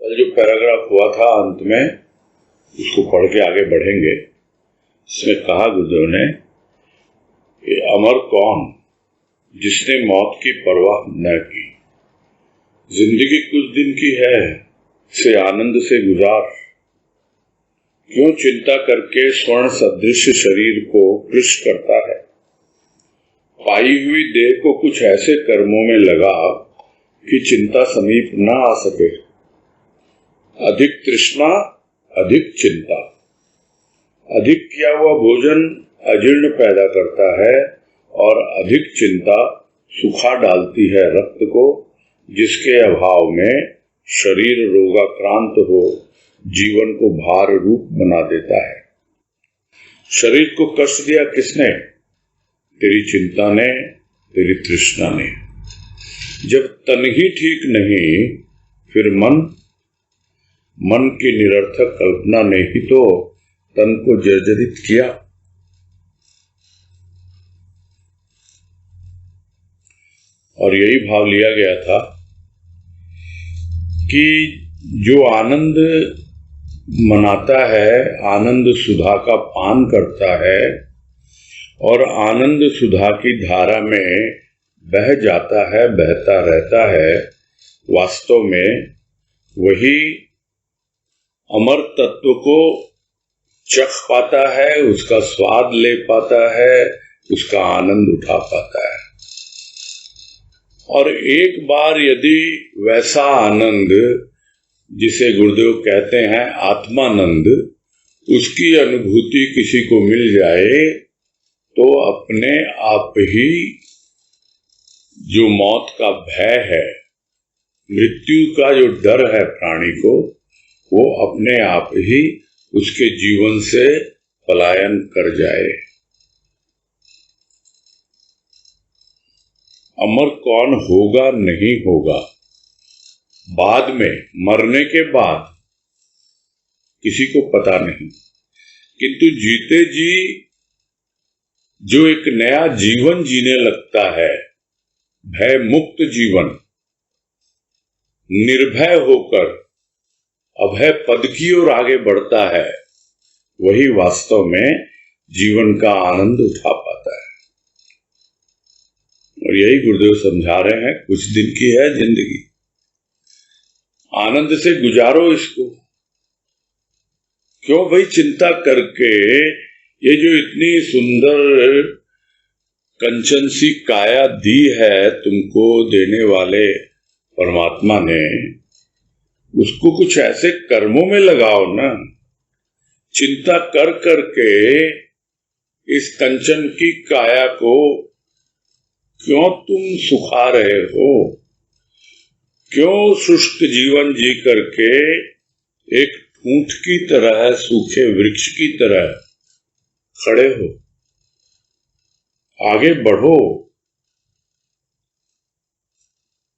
कल जो पैराग्राफ हुआ था अंत में, उसको पढ़ के आगे बढ़ेंगे। इसमें कहा गुरुदेव ने, अमर कौन जिसने मौत की परवाह न की, जिंदगी कुछ दिन की है, से आनंद से गुजार, क्यों चिंता करके स्वर्ण सदृश शरीर को कृश करता है। पाई हुई देह को कुछ ऐसे कर्मों में लगा कि चिंता समीप न आ सके। अधिक तृष्णा, अधिक चिंता। अधिक किया हुआ भोजन अजीर्ण पैदा करता है और अधिक चिंता सुखा डालती है रक्त को, जिसके अभाव में शरीर रोगाक्रांत हो जीवन को भार रूप बना देता है। शरीर को कष्ट दिया किसने? तेरी चिंता ने, तेरी तृष्णा ने। जब तन ही ठीक नहीं, फिर मन की निरर्थक कल्पना ने ही तो तन को जर्जरित किया। और यही भाव लिया गया था कि जो आनंद मनाता है, आनंद सुधा का पान करता है और आनंद सुधा की धारा में बह जाता है, बहता रहता है, वास्तव में वही अमर तत्व को चख पाता है, उसका स्वाद ले पाता है, उसका आनंद उठा पाता है। और एक बार यदि वैसा आनंद, जिसे गुरुदेव कहते हैं आत्मानंद, उसकी अनुभूति किसी को मिल जाए तो अपने आप ही जो मौत का भय है, मृत्यु का जो डर है प्राणी को, वो अपने आप ही उसके जीवन से पलायन कर जाए। अमर कौन होगा, नहीं होगा, बाद में मरने के बाद किसी को पता नहीं, किंतु जीते जी जो एक नया जीवन जीने लगता है, भय मुक्त जीवन, निर्भय होकर अभय पद की ओर आगे बढ़ता है, वही वास्तव में जीवन का आनंद उठा पाता है। और यही गुरुदेव समझा रहे हैं, कुछ दिन की है जिंदगी, आनंद से गुजारो इसको। क्यों भाई चिंता करके, ये जो इतनी सुंदर कंचन सी काया दी है तुमको देने वाले परमात्मा ने, उसको कुछ ऐसे कर्मों में लगाओ ना। चिंता कर करके इस कंचन की काया को क्यों तुम सुखा रहे हो? क्यों शुष्क जीवन जी करके एक ठूंठ की तरह, सूखे वृक्ष की तरह खड़े हो? आगे बढ़ो,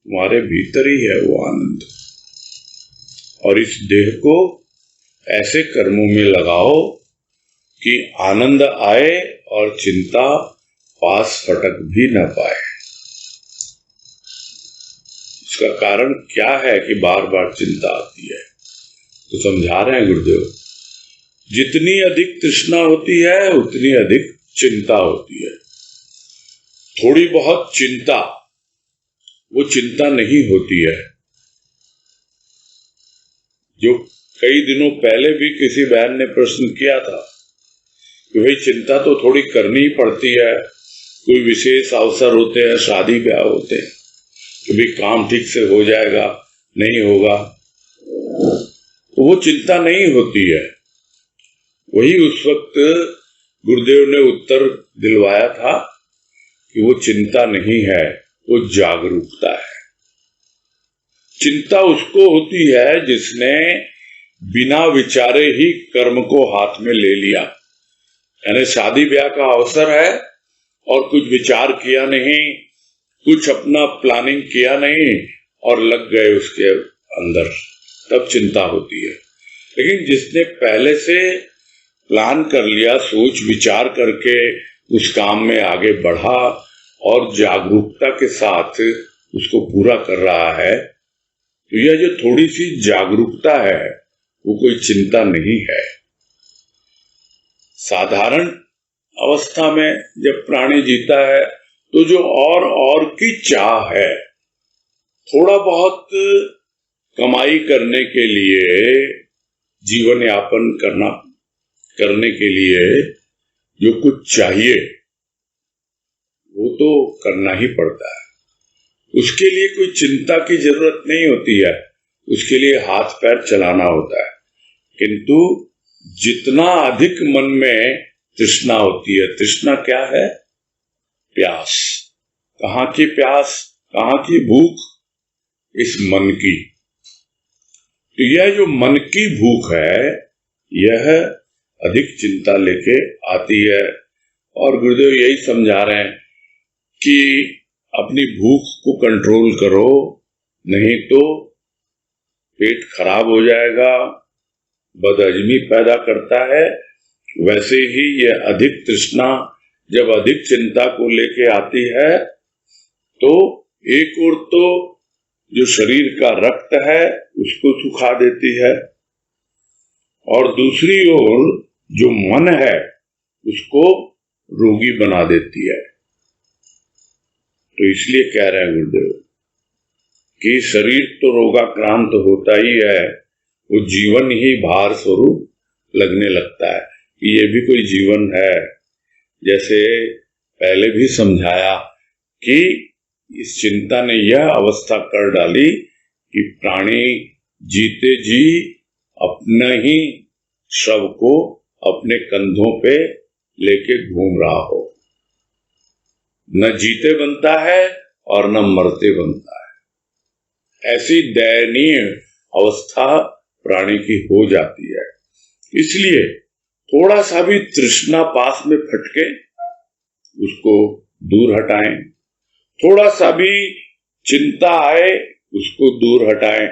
तुम्हारे भीतर ही है वो आनंद। और इस देह को ऐसे कर्मों में लगाओ कि आनंद आए और चिंता पास फटक भी न पाए। इसका कारण क्या है कि बार बार चिंता आती है? तो समझा रहे हैं गुरुदेव, जितनी अधिक तृष्णा होती है उतनी अधिक चिंता होती है। थोड़ी बहुत चिंता, वो चिंता नहीं होती है। जो कई दिनों पहले भी किसी बहन ने प्रश्न किया था कि भाई चिंता तो थोड़ी करनी ही पड़ती है, कोई विशेष अवसर होते हैं, शादी ब्याह होते हैं, कि भाई काम ठीक से हो जाएगा, नहीं होगा, तो वो चिंता नहीं होती है। वही उस वक्त गुरुदेव ने उत्तर दिलवाया था कि वो चिंता नहीं है, वो जागरूकता है। चिंता उसको होती है जिसने बिना विचारे ही कर्म को हाथ में ले लिया। यानी शादी ब्याह का अवसर है और कुछ विचार किया नहीं, कुछ अपना प्लानिंग किया नहीं और लग गए उसके अंदर, तब चिंता होती है। लेकिन जिसने पहले से प्लान कर लिया, सोच विचार करके उस काम में आगे बढ़ा और जागरूकता के साथ उसको पूरा कर रहा है, तो यह जो थोड़ी सी जागरूकता है वो कोई चिंता नहीं है। साधारण अवस्था में जब प्राणी जीता है तो जो और की चाह है, थोड़ा बहुत कमाई करने के लिए, जीवन यापन करने के लिए जो कुछ चाहिए वो तो करना ही पड़ता है। उसके लिए कोई चिंता की जरूरत नहीं होती है, उसके लिए हाथ पैर चलाना होता है। किंतु जितना अधिक मन में तृष्णा होती है, तृष्णा क्या है? प्यास। कहाँ की प्यास, कहाँ की भूख? इस मन की। तो यह जो मन की भूख है, यह अधिक चिंता लेके आती है। और गुरुदेव यही समझा रहे हैं कि अपनी भूख को कंट्रोल करो, नहीं तो पेट खराब हो जाएगा, बदहजमी पैदा करता है। वैसे ही यह अधिक तृष्णा जब अधिक चिंता को लेके आती है तो एक ओर तो जो शरीर का रक्त है उसको सुखा देती है, और दूसरी ओर जो मन है उसको रोगी बना देती है। तो इसलिए कह रहे हैं गुरुदेव कि शरीर तो रोगाक्रांत होता ही है, वो जीवन ही भार स्वरूप लगने लगता है कि ये भी कोई जीवन है। जैसे पहले भी समझाया कि इस चिंता ने यह अवस्था कर डाली कि प्राणी जीते जी अपने ही शव को अपने कंधों पे लेके घूम रहा हो। न जीते बनता है और न मरते बनता है। ऐसी दयनीय अवस्था प्राणी की हो जाती है। इसलिए थोड़ा सा भी तृष्णा पास में फटके उसको दूर हटाएं, थोड़ा सा भी चिंता आए उसको दूर हटाएं।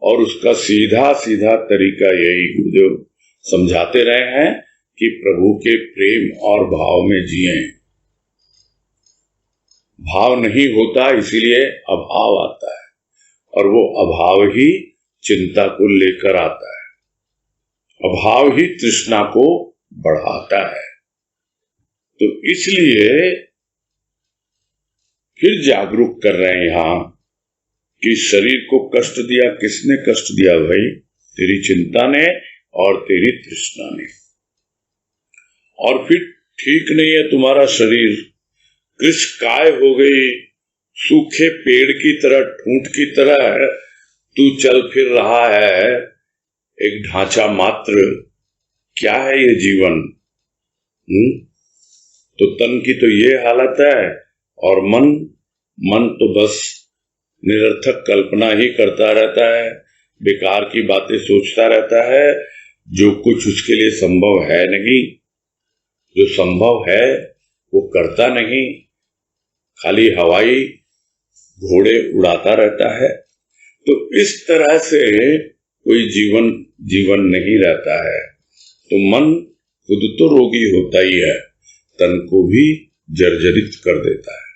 और उसका सीधा सीधा तरीका यही गुरुदेव समझाते रहे हैं कि प्रभु के प्रेम और भाव में जिएं। भाव नहीं होता इसीलिए अभाव आता है, और वो अभाव ही चिंता को लेकर आता है, अभाव ही तृष्णा को बढ़ाता है। तो इसलिए फिर जागरूक कर रहे हैं यहां कि शरीर को कष्ट दिया, किसने कष्ट दिया भाई? तेरी चिंता ने और तेरी तृष्णा ने। और फिर ठीक नहीं है तुम्हारा शरीर, कृष काय हो गई, सूखे पेड़ की तरह, ठूंठ की तरह तू चल फिर रहा है, एक ढांचा मात्र। क्या है ये जीवन? तो तन की तो ये हालत है, और मन तो बस निरर्थक कल्पना ही करता रहता है, बेकार की बातें सोचता रहता है, जो कुछ उसके लिए संभव है नहीं। जो संभव है वो करता नहीं, खाली हवाई घोड़े उड़ाता रहता है। तो इस तरह से कोई जीवन नहीं रहता है। तो मन खुद तो रोगी होता ही है, तन को भी जर्जरित कर देता है।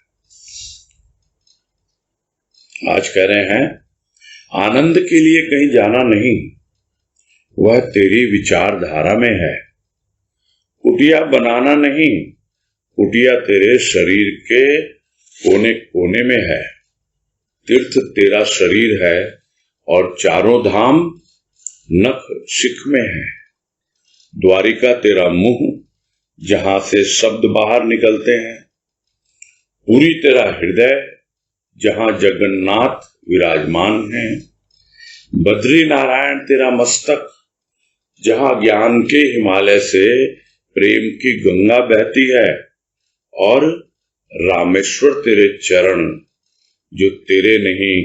आज कह रहे हैं आनंद के लिए कहीं जाना नहीं, वह तेरी विचारधारा में है। कुटिया बनाना नहीं, कुटिया तेरे शरीर के कोने कोने में है। तीर्थ तेरा शरीर है और चारों धाम नख शिख में है। द्वारिका तेरा मुंह जहां से शब्द बाहर निकलते हैं। पुरी तेरा हृदय जहां जगन्नाथ विराजमान है। बद्री नारायण तेरा मस्तक जहां ज्ञान के हिमालय से प्रेम की गंगा बहती है। और रामेश्वर तेरे चरण जो तेरे नहीं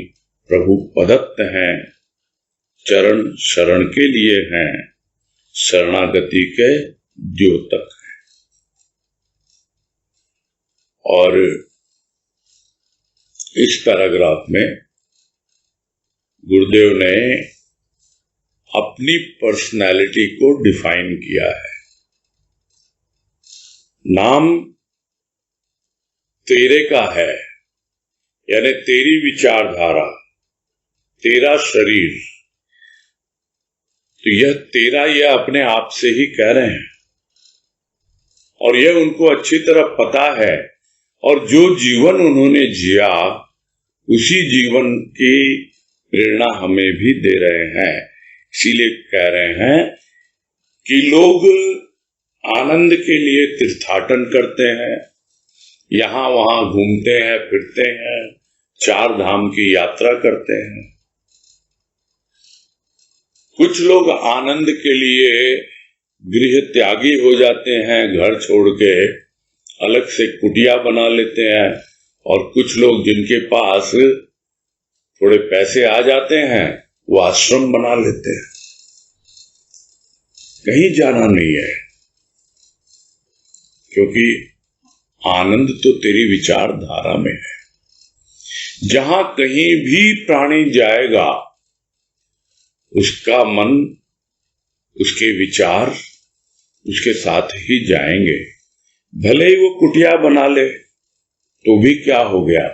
प्रभु प्रदत्त हैं, चरण शरण के लिए हैं, शरणागति के द्योतक हैं। और इस पैराग्राफ में गुरुदेव ने अपनी पर्सनालिटी को डिफाइन किया है। नाम तेरे का है, यानी तेरी विचारधारा, तेरा शरीर, तो यह तेरा यह अपने आप से ही कह रहे हैं और यह उनको अच्छी तरह पता है। और जो जीवन उन्होंने जिया उसी जीवन की प्रेरणा हमें भी दे रहे हैं। इसीलिए कह रहे हैं कि लोग आनंद के लिए तीर्थाटन करते हैं, यहां वहां घूमते हैं, फिरते हैं, 4 धाम की यात्रा करते हैं। कुछ लोग आनंद के लिए गृह त्यागी हो जाते हैं, घर छोड़ के अलग से कुटिया बना लेते हैं। और कुछ लोग जिनके पास थोड़े पैसे आ जाते हैं वो आश्रम बना लेते हैं। कहीं जाना नहीं है, क्योंकि आनंद तो तेरी विचारधारा में है। जहां कहीं भी प्राणी जाएगा उसका मन, उसके विचार उसके साथ ही जाएंगे। भले ही वो कुटिया बना ले तो भी क्या हो गया,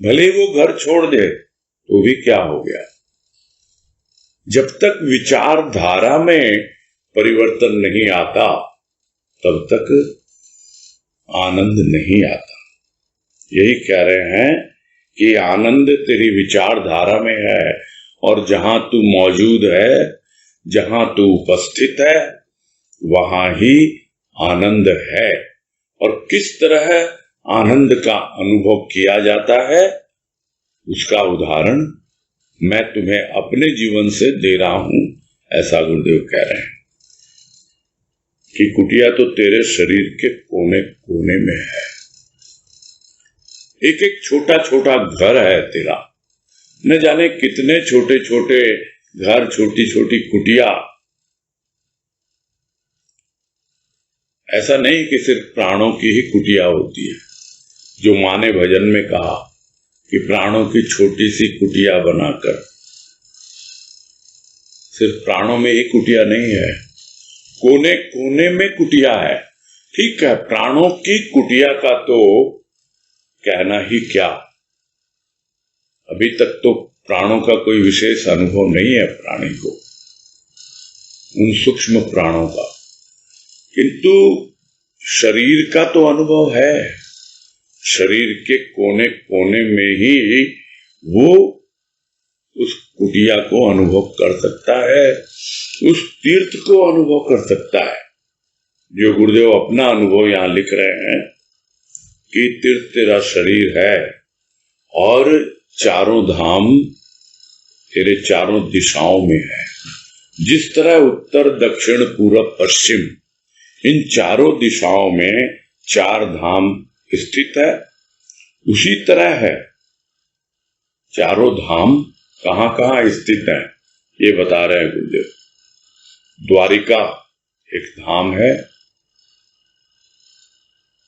भले ही वो घर छोड़ दे तो भी क्या हो गया। जब तक विचारधारा में परिवर्तन नहीं आता तब तक आनंद नहीं आता। यही कह रहे हैं कि आनंद तेरी विचारधारा में है और जहां तू मौजूद है, जहां तू उपस्थित है, वहां ही आनंद है। और किस तरह आनंद का अनुभव किया जाता है उसका उदाहरण मैं तुम्हें अपने जीवन से दे रहा हूं। ऐसा गुरुदेव कह रहे हैं कि कुटिया तो तेरे शरीर के कोने कोने में है। एक एक छोटा छोटा घर है तेरा, न जाने कितने छोटे छोटे घर, छोटी छोटी कुटिया। ऐसा नहीं कि सिर्फ प्राणों की ही कुटिया होती है, जो मां ने भजन में कहा कि प्राणों की छोटी सी कुटिया बनाकर। सिर्फ प्राणों में ही कुटिया नहीं है, कोने कोने में कुटिया है। ठीक है, प्राणों की कुटिया का तो कहना ही क्या, अभी तक तो प्राणों का कोई विशेष अनुभव नहीं है प्राणी को, उन सूक्ष्म प्राणों का। किंतु शरीर का तो अनुभव है। शरीर के कोने कोने में ही वो उस कुटिया को अनुभव कर सकता है, उस तीर्थ को अनुभव कर सकता है। जो गुरुदेव अपना अनुभव यहां लिख रहे हैं कि तीर्थ तेरा शरीर है और 4 धाम तेरे 4 दिशाओं में है। जिस तरह उत्तर, दक्षिण, पूरब, पश्चिम, इन 4 दिशाओं में 4 धाम स्थित है, उसी तरह है 4 धाम कहां कहां स्थित है ये बता रहे हैं गुरुदेव। द्वारिका एक धाम है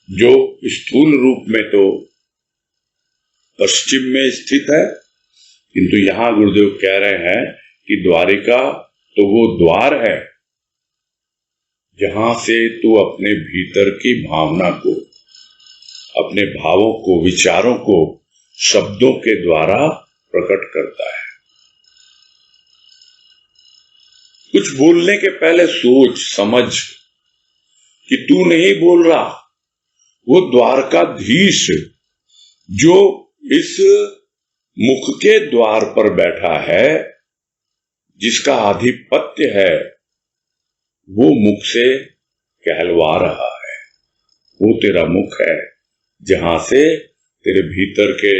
जो स्थूल रूप में तो पश्चिम में स्थित है, किंतु यहां गुरुदेव कह रहे हैं कि द्वारिका तो वो द्वार है जहां से तू अपने भीतर की भावना को, अपने भावों को, विचारों को शब्दों के द्वारा प्रकट करता है। कुछ बोलने के पहले सोच समझ कि तू नहीं बोल रहा, वो द्वारकाधीश जो इस मुख के द्वार पर बैठा है, जिसका आधिपत्य है, वो मुख से कहलवा रहा है। वो तेरा मुख है जहां से तेरे भीतर के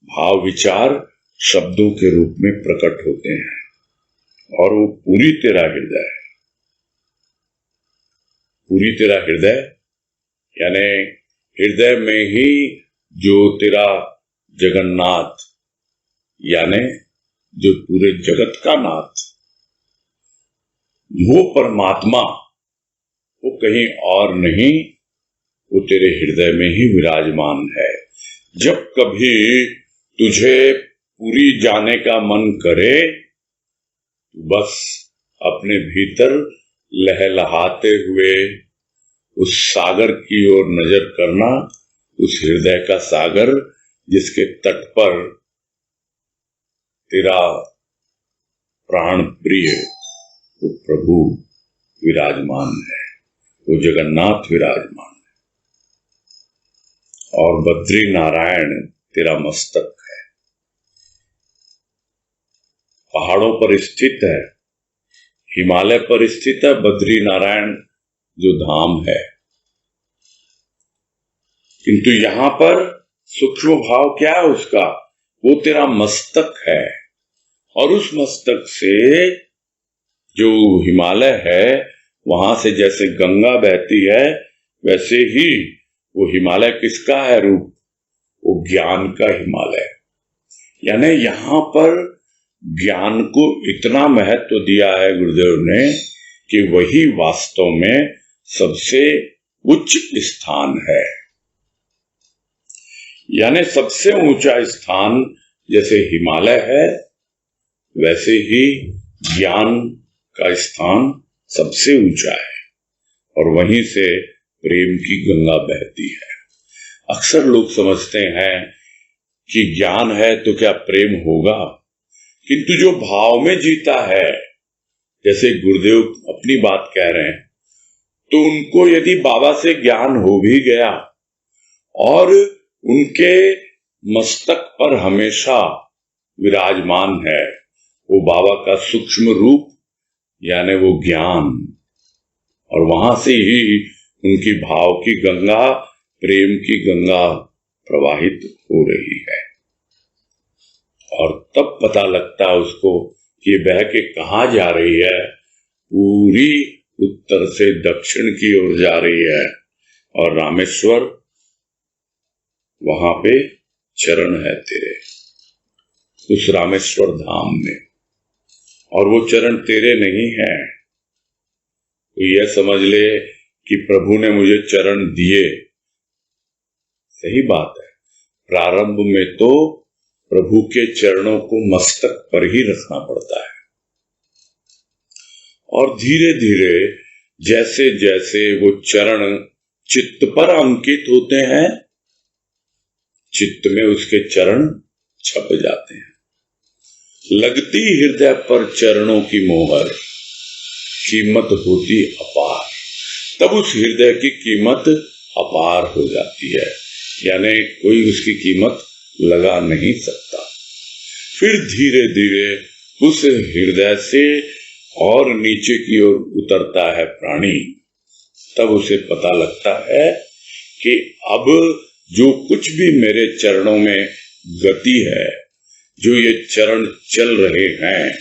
भाव विचार शब्दों के रूप में प्रकट होते हैं, और वो पूरी तेरा हृदय है। पूरी तेरा हृदय यानी हृदय में ही जो तेरा जगन्नाथ यानी जो पूरे जगत का नाथ, वो परमात्मा, वो कहीं और नहीं, वो तेरे हृदय में ही विराजमान है। जब कभी तुझे पूरी जाने का मन करे, बस अपने भीतर लहलहाते हुए उस सागर की ओर नजर करना, उस हृदय का सागर जिसके तट पर तेरा प्राण प्रिय वो प्रभु विराजमान है, वो जगन्नाथ विराजमान है, और बद्री नारायण तेरा मस्तक है, पहाड़ों पर स्थित है, हिमालय पर स्थित है बद्री नारायण जो धाम है। किंतु यहां पर सूक्ष्म भाव क्या है उसका, वो तेरा मस्तक है, और उस मस्तक से जो हिमालय है वहां से जैसे गंगा बहती है वैसे ही वो हिमालय किसका है रूप, वो ज्ञान का हिमालय। यानी यहां पर ज्ञान को इतना महत्व दिया है गुरुदेव ने कि वही वास्तव में सबसे उच्च स्थान है। यानी सबसे ऊंचा स्थान जैसे हिमालय है वैसे ही ज्ञान का स्थान सबसे ऊंचा है, और वहीं से प्रेम की गंगा बहती है। अक्सर लोग समझते हैं कि ज्ञान है तो क्या प्रेम होगा, किंतु जो भाव में जीता है, जैसे गुरुदेव अपनी बात कह रहे हैं, तो उनको यदि बाबा से ज्ञान हो भी गया और उनके मस्तक पर हमेशा विराजमान है वो बाबा का सूक्ष्म रूप, यानी वो ज्ञान, और वहां से ही उनकी भाव की गंगा, प्रेम की गंगा प्रवाहित हो रही है। और तब पता लगता है उसको कि ये बह के कहाँ जा रही है, पूरी उत्तर से दक्षिण की ओर जा रही है, और रामेश्वर वहां पे चरण है तेरे, उस रामेश्वर धाम में। और वो चरण तेरे नहीं है, तो यह समझ ले कि प्रभु ने मुझे चरण दिए, सही बात है। प्रारंभ में तो प्रभु के चरणों को मस्तक पर ही रखना पड़ता है, और धीरे धीरे जैसे जैसे वो चरण चित्त पर अंकित होते हैं, चित्त में उसके चरण छप जाते हैं। लगती हृदय पर चरणों की मोहर, कीमत होती अपार, तब उस हृदय की कीमत अपार हो जाती है, यानी कोई उसकी कीमत लगा नहीं सकता। फिर धीरे धीरे उस हृदय से और नीचे की ओर उतरता है प्राणी, तब उसे पता लगता है कि अब जो कुछ भी मेरे चरणों में गति है, जो ये चरण चल रहे हैं,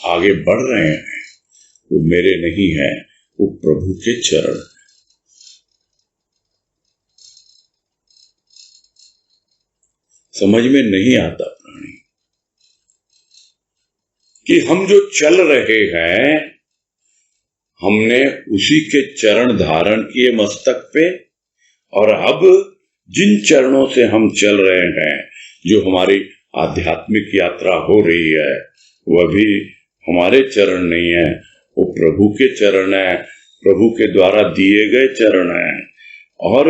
आगे बढ़ रहे हैं, वो मेरे नहीं है, वो प्रभु के चरण। समझ में नहीं आता प्राणी कि हम जो चल रहे हैं, हमने उसी के चरण धारण किए मस्तक पे, और अब जिन चरणों से हम चल रहे हैं, जो हमारी आध्यात्मिक यात्रा हो रही है, वह भी हमारे चरण नहीं है, वो प्रभु के चरण है, प्रभु के द्वारा दिए गए चरण हैं, और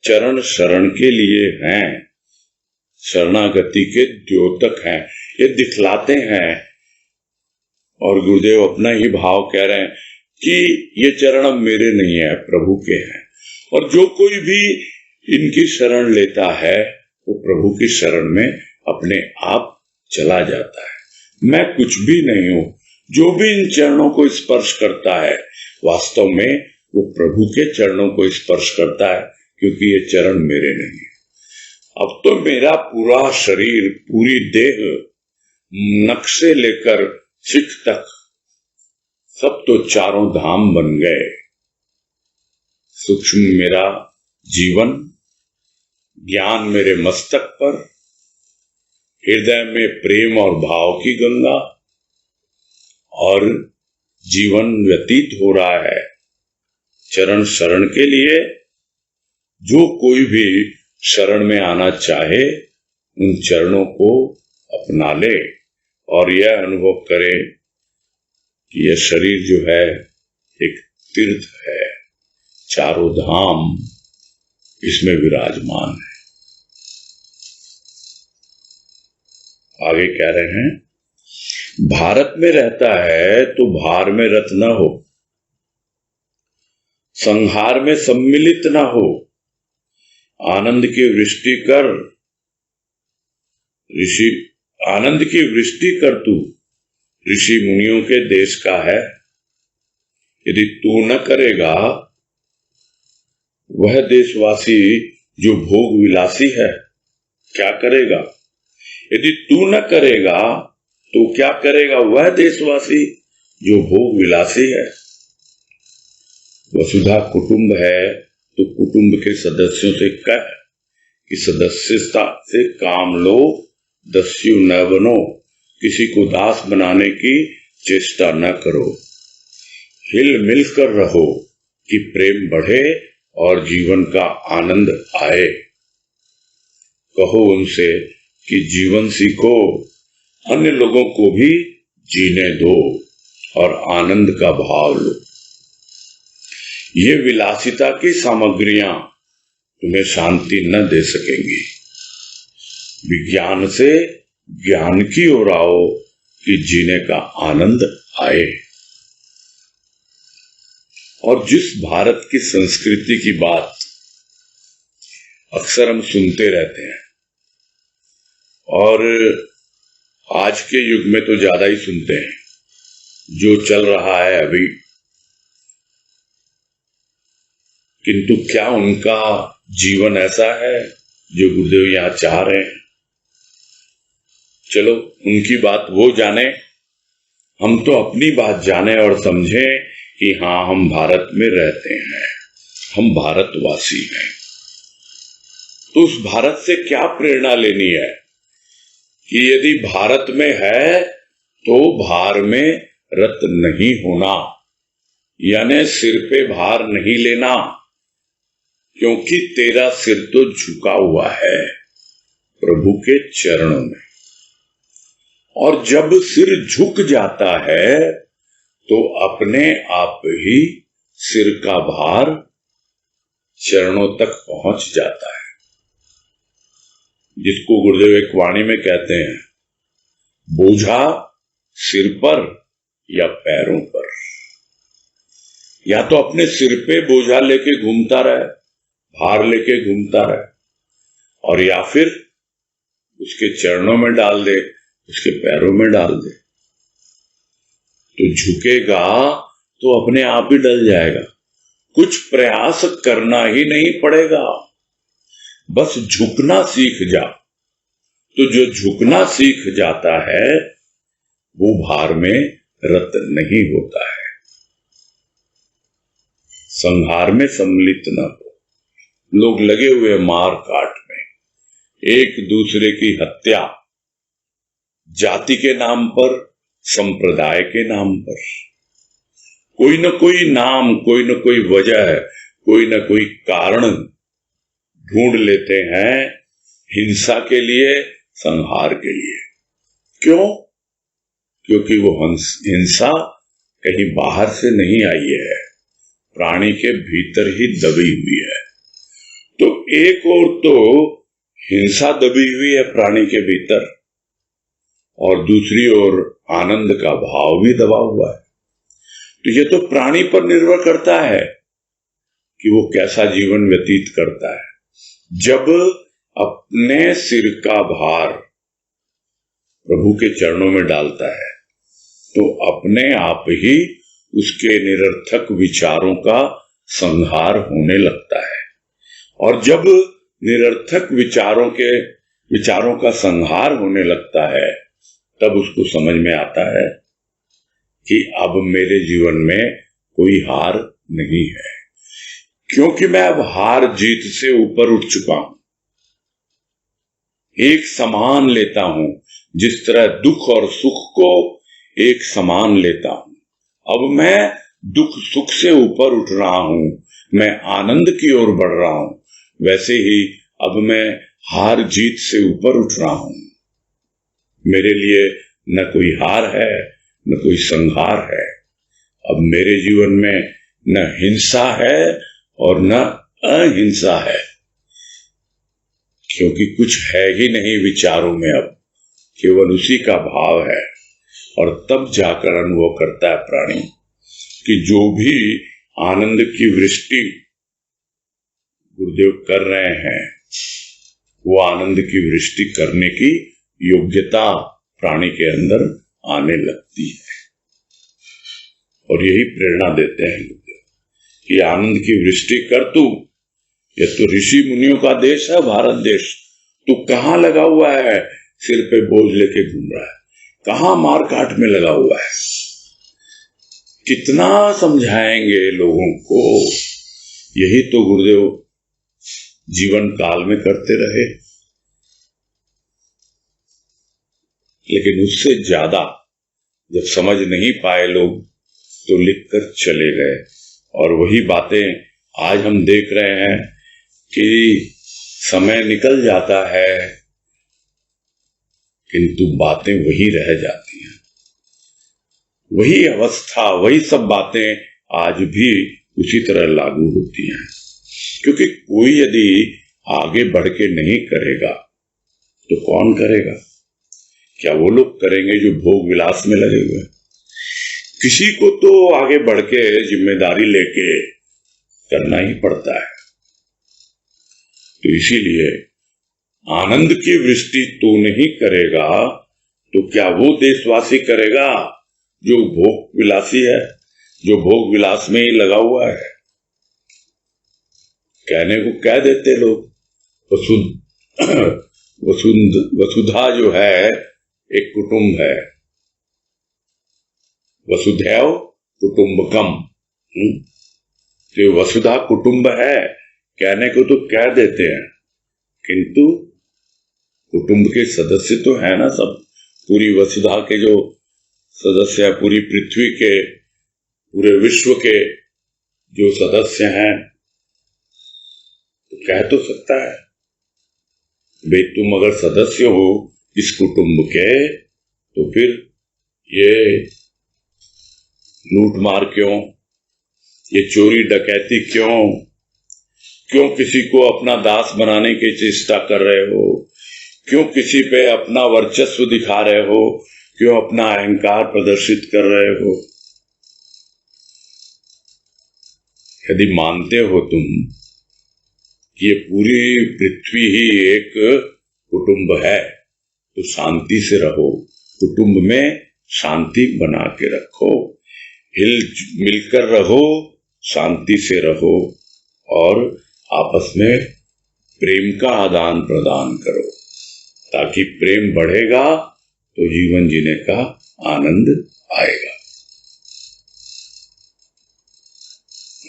चरण शरण के लिए हैं, शरणागति के द्योतक हैं, ये दिखलाते हैं। और गुरुदेव अपना ही भाव कह रहे हैं कि ये चरण अब मेरे नहीं है, प्रभु के हैं, और जो कोई भी इनकी शरण लेता है वो प्रभु की शरण में अपने आप चला जाता है। मैं कुछ भी नहीं हूं, जो भी इन चरणों को स्पर्श करता है वास्तव में वो प्रभु के चरणों को स्पर्श करता है, क्योंकि ये चरण मेरे नहीं है। अब तो मेरा पूरा शरीर, पूरी देह, नख से लेकर शिख तक सब तो चारों धाम बन गए। सूक्ष्म मेरा जीवन, ज्ञान मेरे मस्तक पर, हृदय में प्रेम और भाव की गंगा, और जीवन व्यतीत हो रहा है चरण शरण के लिए। जो कोई भी शरण में आना चाहे उन चरणों को अपना ले, और यह अनुभव करे कि यह शरीर जो है एक तीर्थ है, चारों धाम इसमें विराजमान है। आगे कह रहे हैं, भारत में रहता है तो भार में रत न हो, संहार में सम्मिलित न हो, आनंद की वृष्टि कर ऋषि, आनंद की वृष्टि कर तू ऋषि मुनियों के देश का है। यदि तू न करेगा, वह देशवासी जो भोग विलासी है क्या करेगा? यदि तू न करेगा तो क्या करेगा वह देशवासी जो भोग विलासी है? वसुधा कुटुंब है तो कुटुंब के सदस्यों से कह कि सदस्यता से काम लो, दस्यु न बनो, किसी को दास बनाने की चेष्टा न करो, हिल मिल कर रहो कि प्रेम बढ़े और जीवन का आनंद आए। कहो उनसे कि जीवन सीखो, अन्य लोगों को भी जीने दो और आनंद का भाव लो। ये विलासिता की सामग्रियां तुम्हें शांति न दे सकेंगी। विज्ञान से ज्ञान की ओर आओ कि जीने का आनंद आए। और जिस भारत की संस्कृति की बात अक्सर हम सुनते रहते हैं, और आज के युग में तो ज्यादा ही सुनते हैं, जो चल रहा है अभी, किंतु क्या उनका जीवन ऐसा है जो गुरुदेव यहां चाह रहे हैं? चलो उनकी बात वो जाने, हम तो अपनी बात जाने और समझें कि हाँ, हम भारत में रहते हैं, हम भारतवासी हैं। तो उस भारत से क्या प्रेरणा लेनी है कि यदि भारत में है तो भार में रत नहीं होना, यानी सिर पे भार नहीं लेना, क्योंकि तेरा सिर तो झुका हुआ है प्रभु के चरणों में। और जब सिर झुक जाता है तो अपने आप ही सिर का भार चरणों तक पहुंच जाता है, जिसको गुरुदेव एक वाणी में कहते हैं, बोझा सिर पर या पैरों पर। या तो अपने सिर पे बोझा लेके घूमता रहे, भार लेके घूमता रहे, और या फिर उसके चरणों में डाल दे, उसके पैरों में डाल दे। तो झुकेगा तो अपने आप ही डल जाएगा, कुछ प्रयास करना ही नहीं पड़ेगा, बस झुकना सीख जा। तो जो झुकना सीख जाता है वो भार में रत नहीं होता है। संहार में सम्मिलित न हो। लोग लगे हुए मार काट में, एक दूसरे की हत्या, जाति के नाम पर, संप्रदाय के नाम पर, कोई न कोई नाम, कोई न कोई वजह, कोई न कोई कारण ढूंढ लेते हैं हिंसा के लिए, संहार के लिए। क्यों? क्योंकि वो हिंसा कहीं बाहर से नहीं आई है, प्राणी के भीतर ही दबी हुई है। तो एक और तो हिंसा दबी हुई है प्राणी के भीतर, और दूसरी ओर आनंद का भाव भी दबा हुआ है। तो ये तो प्राणी पर निर्भर करता है कि वो कैसा जीवन व्यतीत करता है। जब अपने सिर का भार प्रभु के चरणों में डालता है तो अपने आप ही उसके निरर्थक विचारों का संहार होने लगता है। और जब निरर्थक विचारों का संहार होने लगता है, तब उसको समझ में आता है कि अब मेरे जीवन में कोई हार नहीं है, क्योंकि मैं अब हार जीत से ऊपर उठ चुका हूं। एक समान लेता हूं, जिस तरह दुख और सुख को एक समान लेता हूं। अब मैं दुख सुख से ऊपर उठ रहा हूं, मैं आनंद की ओर बढ़ रहा हूं। वैसे ही अब मैं हार जीत से ऊपर उठ रहा हूं। मेरे लिए न कोई हार है, न कोई संहार है। अब मेरे जीवन में न हिंसा है और न अहिंसा है, क्योंकि कुछ है ही नहीं विचारों में। अब केवल उसी का भाव है। और तब जाकर अनुभव करता है प्राणी कि जो भी आनंद की वृष्टि गुरुदेव कर रहे हैं, वो आनंद की वृष्टि करने की योग्यता प्राणी के अंदर आने लगती है। और यही प्रेरणा देते हैं गुरुदेव कि आनंद की वृष्टि कर तू। ये तो ऋषि मुनियों का देश है भारत देश, तू कहाँ लगा हुआ है, सिर पे बोझ लेके घूम रहा है, कहाँ मार काट में लगा हुआ है। कितना समझाएंगे लोगों को। यही तो गुरुदेव जीवन काल में करते रहे, लेकिन उससे ज्यादा जब समझ नहीं पाए लोग तो लिखकर चले गए। और वही बातें आज हम देख रहे हैं कि समय निकल जाता है किंतु बातें वही रह जाती हैं। वही अवस्था, वही सब बातें आज भी उसी तरह लागू होती हैं। क्योंकि कोई यदि आगे बढ़ के नहीं करेगा तो कौन करेगा? क्या वो लोग करेंगे जो भोग विलास में लगे हुए हैं? किसी को तो आगे बढ़ के जिम्मेदारी लेके करना ही पड़ता है। तो इसीलिए आनंद की वृष्टि तू नहीं करेगा तो क्या वो देशवासी करेगा जो भोग विलासी है, जो भोग विलास में ही लगा हुआ है? कहने को कह देते लोग, वसुधा जो है एक कुटुंब है, वसुधैव कुटुंबकम। तो वसुधा कुटुंब है, कहने को तो कह देते हैं किंतु कुटुंब के सदस्य तो है ना सब। पूरी वसुधा के जो सदस्य है, पूरी पृथ्वी के, पूरे विश्व के जो सदस्य हैं, तो कह तो सकता है भाई तुम अगर सदस्य हो इस कुटुंब के तो फिर ये लूट मार क्यों, ये चोरी डकैती क्यों, क्यों किसी को अपना दास बनाने की चेष्टा कर रहे हो, क्यों किसी पे अपना वर्चस्व दिखा रहे हो, क्यों अपना अहंकार प्रदर्शित कर रहे हो? यदि मानते हो तुम कि ये पूरी पृथ्वी ही एक कुटुंब है तो शांति से रहो, कुटुंब में शांति बना के रखो, हिल मिलकर रहो, शांति से रहो और आपस में प्रेम का आदान प्रदान करो, ताकि प्रेम बढ़ेगा तो जीवन जीने का आनंद आएगा।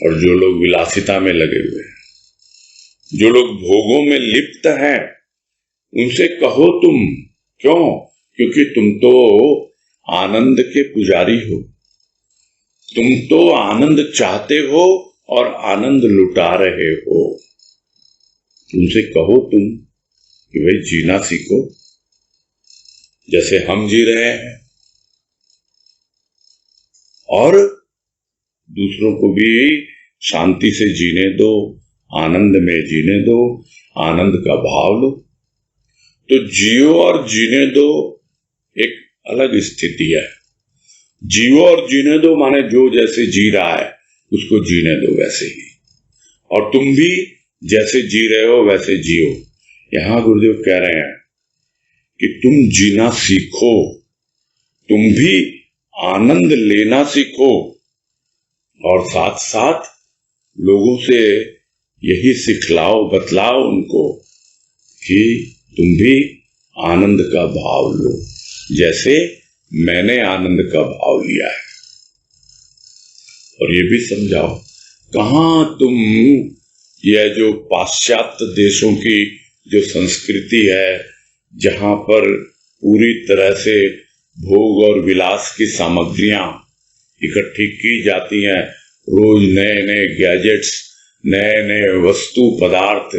और जो लोग विलासिता में लगे हुए हैं, जो लोग भोगों में लिप्त हैं, उनसे कहो तुम, क्यों? क्योंकि तुम तो आनंद के पुजारी हो, तुम तो आनंद चाहते हो और आनंद लुटा रहे हो। तुमसे कहो तुम कि भाई जीना सीखो जैसे हम जी रहे हैं, और दूसरों को भी शांति से जीने दो, आनंद में जीने दो, आनंद का भाव लो। तो जियो और जीने दो एक अलग स्थिति है। जियो और जीने दो माने जो जैसे जी रहा है उसको जीने दो वैसे ही, और तुम भी जैसे जी रहे हो वैसे जियो। यहां गुरुदेव कह रहे हैं कि तुम जीना सीखो, तुम भी आनंद लेना सीखो, और साथ साथ लोगों से यही सिखलाओ, बतलाओ उनको कि तुम भी आनंद का भाव लो जैसे मैंने आनंद का भाव लिया है। और ये भी समझाओ, कहां तुम यह जो पाश्चात्य देशों की जो संस्कृति है, जहां पर पूरी तरह से भोग और विलास की सामग्रियां इकट्ठी की जाती हैं, रोज नए नए गैजेट्स, नए नए वस्तु पदार्थ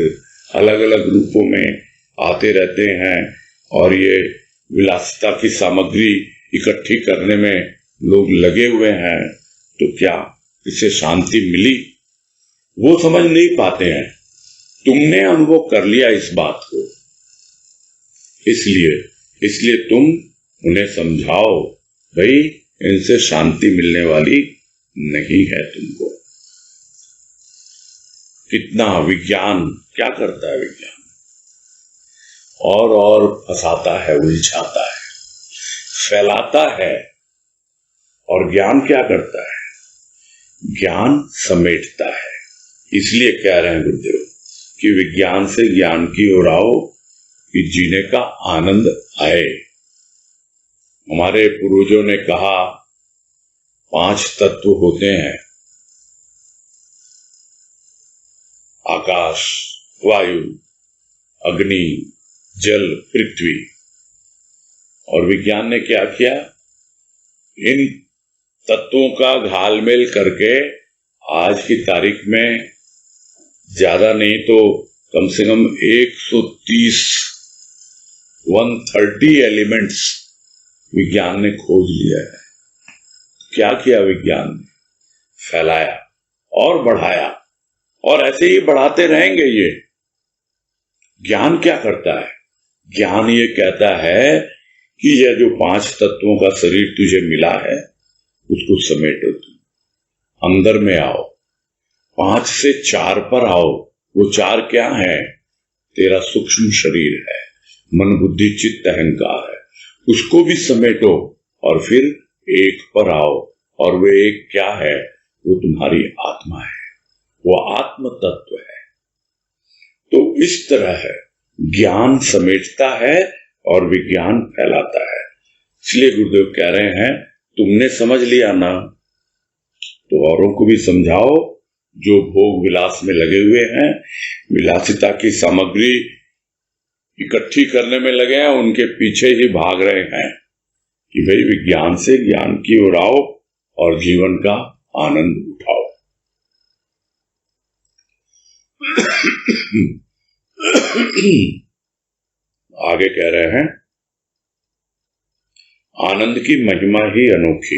अलग अलग रूपों में आते रहते हैं, और ये विलासिता की सामग्री इकट्ठी करने में लोग लगे हुए हैं, तो क्या इससे शांति मिली? वो समझ नहीं पाते हैं। तुमने अनुभव कर लिया इस बात को, इसलिए इसलिए तुम उन्हें समझाओ, भाई इनसे शांति मिलने वाली नहीं है तुमको। कितना विज्ञान क्या करता है, विज्ञान और फंसाता है, उलझाता है, फैलाता है। और ज्ञान क्या करता है, ज्ञान समेटता है। इसलिए कह रहे हैं गुरुदेव कि विज्ञान से ज्ञान की ओर आओ कि जीने का आनंद आए। हमारे पूर्वजों ने कहा 5 तत्व होते हैं, आकाश, वायु, अग्नि, जल, पृथ्वी। और विज्ञान ने क्या किया, इन तत्वों का घालमेल करके आज की तारीख में ज्यादा नहीं तो कम से कम 130 एलिमेंट्स विज्ञान ने खोज लिया है। क्या किया विज्ञान ने, फैलाया और बढ़ाया, और ऐसे ही बढ़ाते रहेंगे। ये ज्ञान क्या करता है, ज्ञान ये कहता है कि यह जो 5 तत्वों का शरीर तुझे मिला है उसको समेटो, तुम अंदर में आओ, 5 से 4 पर आओ। वो 4 क्या है, तेरा सूक्ष्म शरीर है, मन बुद्धि चित्त अहंकार है, उसको भी समेटो और फिर 1 पर आओ। और वे 1 क्या है, वो तुम्हारी आत्मा है, वो आत्म तत्व है। तो इस तरह है, ज्ञान समेटता है और विज्ञान फैलाता है। इसलिए गुरुदेव कह रहे हैं तुमने समझ लिया ना, तो औरों को भी समझाओ जो भोग विलास में लगे हुए हैं, विलासिता की सामग्री इकट्ठी करने में लगे हैं, उनके पीछे ही भाग रहे हैं कि भाई विज्ञान से ज्ञान की ओर आओ और जीवन का आनंद उठाओ। आगे कह रहे हैं, आनंद की महिमा ही अनोखी।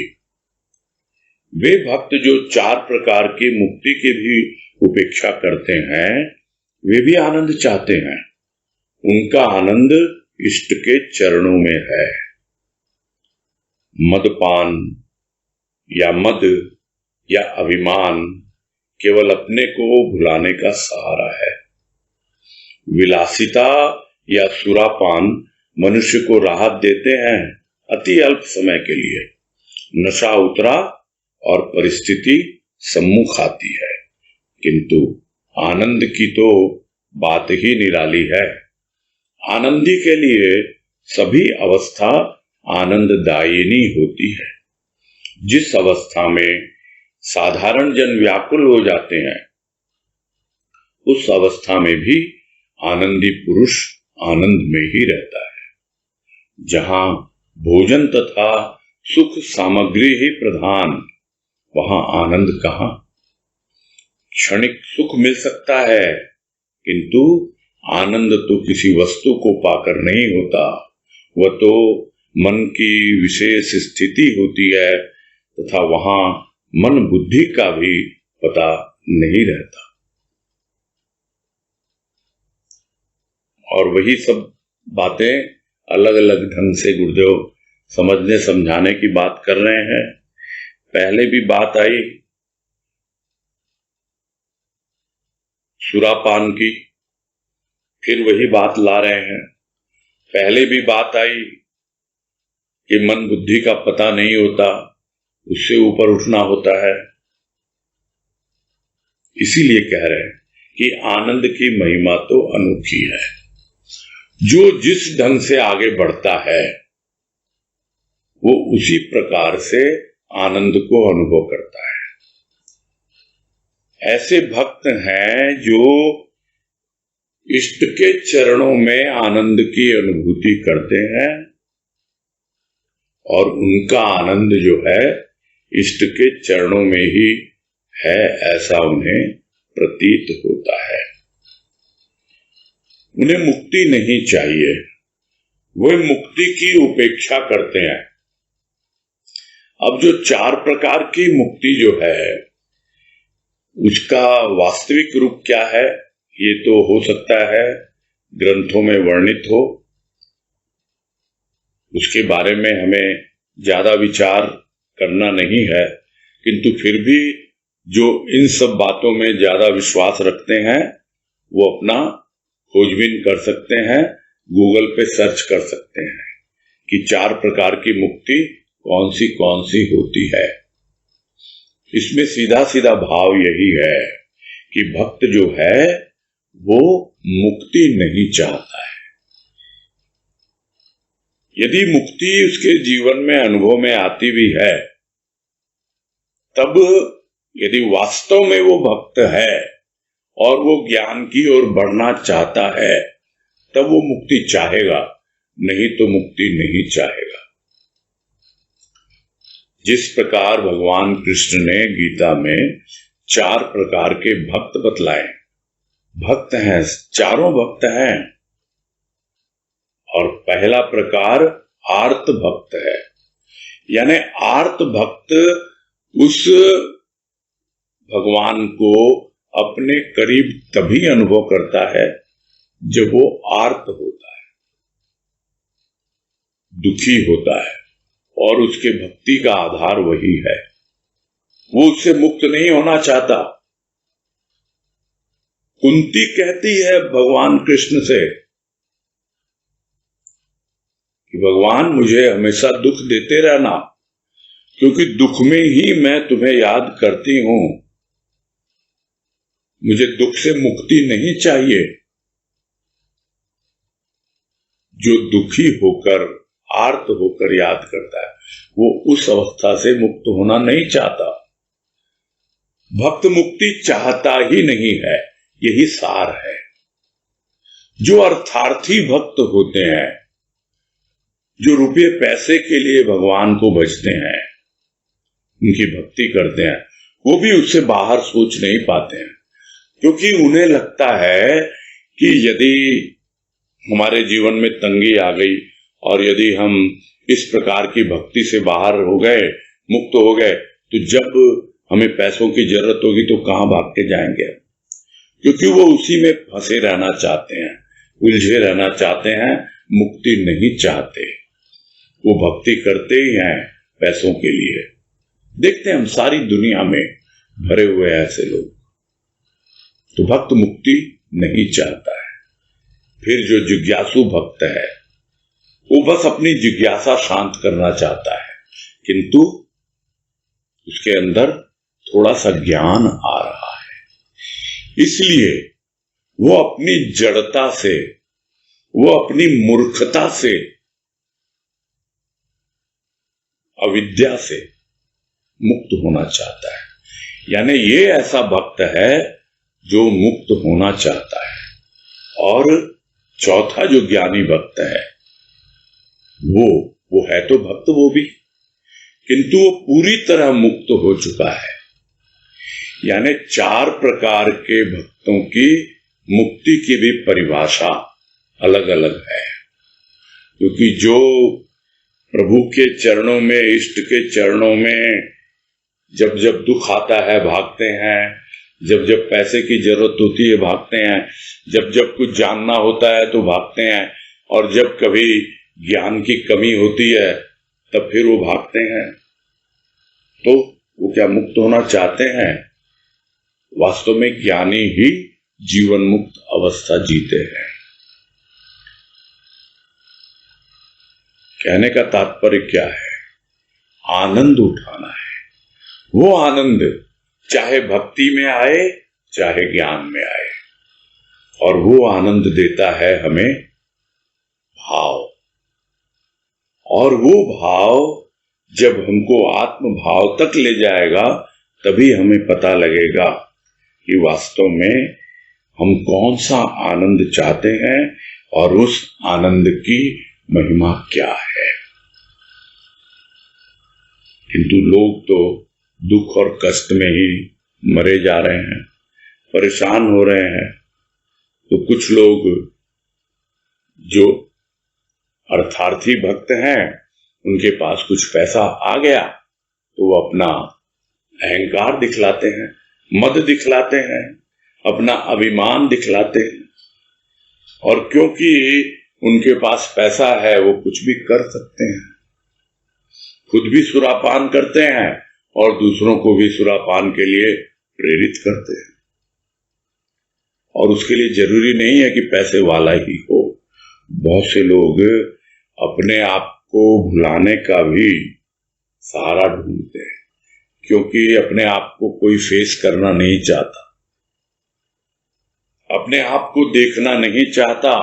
वे भक्त जो 4 प्रकार की मुक्ति की भी उपेक्षा करते हैं, वे भी आनंद चाहते हैं। उनका आनंद इष्ट के चरणों में है। मदपान या मद या अभिमान केवल अपने को भुलाने का सहारा है। विलासिता या सुरापान मनुष्य को राहत देते हैं अति अल्प समय के लिए। नशा उतरा और परिस्थिति सम्मुख आती है, किंतु आनंद की तो बात ही निराली है। आनंदी के लिए सभी अवस्था आनंददायिनी होती है। जिस अवस्था में साधारण जन व्याकुल हो जाते हैं, उस अवस्था में भी आनंदी पुरुष आनंद में ही रहता है। जहां भोजन तथा सुख सामग्री ही प्रधान, वहां आनंद कहां। क्षणिक सुख मिल सकता है, किंतु आनंद तो किसी वस्तु को पाकर नहीं होता। वह तो मन की विशेष स्थिति होती है तथा वहां मन बुद्धि का भी पता नहीं रहता। और वही सब बातें अलग अलग ढंग से गुरुदेव समझने समझाने की बात कर रहे हैं। पहले भी बात आई सुरापान की, फिर वही बात ला रहे हैं। पहले भी बात आई कि मन बुद्धि का पता नहीं होता, उससे ऊपर उठना होता है। इसीलिए कह रहे हैं कि आनंद की महिमा तो अनोखी है। जो जिस ढंग से आगे बढ़ता है वो उसी प्रकार से आनंद को अनुभव करता है। ऐसे भक्त हैं जो इष्ट के चरणों में आनंद की अनुभूति करते हैं और उनका आनंद जो है इष्ट के चरणों में ही है, ऐसा उन्हें प्रतीत होता है। उन्हें मुक्ति नहीं चाहिए, वे मुक्ति की उपेक्षा करते हैं। अब जो 4 प्रकार की मुक्ति जो है उसका वास्तविक रूप क्या है, ये तो हो सकता है ग्रंथों में वर्णित हो, उसके बारे में हमें ज्यादा विचार करना नहीं है, किंतु फिर भी जो इन सब बातों में ज्यादा विश्वास रखते हैं वो अपना खोजबीन कर सकते हैं, गूगल पे सर्च कर सकते हैं कि 4 प्रकार की मुक्ति कौन सी होती है। इसमें सीधा सीधा भाव यही है कि भक्त जो है वो मुक्ति नहीं चाहता है। यदि मुक्ति उसके जीवन में अनुभव में आती भी है, तब यदि वास्तव में वो भक्त है और वो ज्ञान की ओर बढ़ना चाहता है, तब वो मुक्ति चाहेगा, नहीं तो मुक्ति नहीं चाहेगा। जिस प्रकार भगवान कृष्ण ने गीता में 4 प्रकार के भक्त बतलाए, भक्त हैं, चारों भक्त हैं, और पहला प्रकार आर्त भक्त है। यानी आर्त भक्त उस भगवान को अपने करीब तभी अनुभव करता है जब वो आर्त होता है, दुखी होता है, और उसके भक्ति का आधार वही है। वो उससे मुक्त नहीं होना चाहता। कुंती कहती है भगवान कृष्ण से कि भगवान मुझे हमेशा दुख देते रहना, क्योंकि दुख में ही मैं तुम्हें याद करती हूं। मुझे दुख से मुक्ति नहीं चाहिए। जो दुखी होकर आर्त होकर याद करता है वो उस अवस्था से मुक्त होना नहीं चाहता। भक्त मुक्ति चाहता ही नहीं है, यही सार है। जो अर्थार्थी भक्त होते हैं, जो रुपये पैसे के लिए भगवान को भजते हैं, उनकी भक्ति करते हैं, वो भी उससे बाहर सोच नहीं पाते हैं, क्योंकि उन्हें लगता है कि यदि हमारे जीवन में तंगी आ गई और यदि हम इस प्रकार की भक्ति से बाहर हो गए, मुक्त हो गए, तो जब हमें पैसों की जरूरत होगी तो कहां भाग के जाएंगे। क्योंकि वो उसी में फंसे रहना चाहते हैं, उलझे रहना चाहते हैं, मुक्ति नहीं चाहते। वो भक्ति करते ही हैं पैसों के लिए। देखते हैं हम सारी दुनिया में भरे हुए ऐसे लोग। तो भक्त मुक्ति नहीं चाहता है। फिर जो जिज्ञासु भक्त है वो बस अपनी जिज्ञासा शांत करना चाहता है, किंतु उसके अंदर थोड़ा सा ज्ञान आ रहा है, इसलिए वो अपनी जड़ता से, वो अपनी मूर्खता से, अविद्या से मुक्त होना चाहता है। यानी ये ऐसा भक्त है जो मुक्त होना चाहता है। और चौथा जो ज्ञानी भक्त है वो है तो भक्त वो भी, किंतु वो पूरी तरह मुक्त हो चुका है। यानी 4 प्रकार के भक्तों की मुक्ति की भी परिभाषा अलग अलग है। क्योंकि जो प्रभु के चरणों में, इष्ट के चरणों में जब जब दुख आता है भागते हैं, जब जब पैसे की जरूरत होती है भागते हैं, जब जब कुछ जानना होता है तो भागते हैं, और जब कभी ज्ञान की कमी होती है तब फिर वो भागते हैं। तो वो क्या मुक्त होना चाहते हैं? वास्तव में ज्ञानी ही जीवन मुक्त अवस्था जीते हैं। कहने का तात्पर्य क्या है? आनंद उठाना है। वो आनंद चाहे भक्ति में आए चाहे ज्ञान में आए, और वो आनंद देता है हमें भाव। और वो भाव जब हमको आत्म भाव तक ले जाएगा तभी हमें पता लगेगा कि वास्तव में हम कौन सा आनंद चाहते हैं और उस आनंद की महिमा क्या है। किंतु लोग तो दुख और कष्ट में ही मरे जा रहे हैं, परेशान हो रहे हैं। तो कुछ लोग जो अर्थार्थी भक्त हैं, उनके पास कुछ पैसा आ गया तो वो अपना अहंकार दिखलाते हैं, मद दिखलाते हैं, अपना अभिमान दिखलाते हैं। और क्योंकि उनके पास पैसा है, वो कुछ भी कर सकते हैं, खुद भी सुरापान करते हैं और दूसरों को भी सुरापान के लिए प्रेरित करते हैं। और उसके लिए जरूरी नहीं है कि पैसे वाला ही हो। बहुत से लोग अपने आप को भुलाने का भी सहारा ढूंढते हैं, क्योंकि अपने आप को कोई फेस करना नहीं चाहता, अपने आप को देखना नहीं चाहता,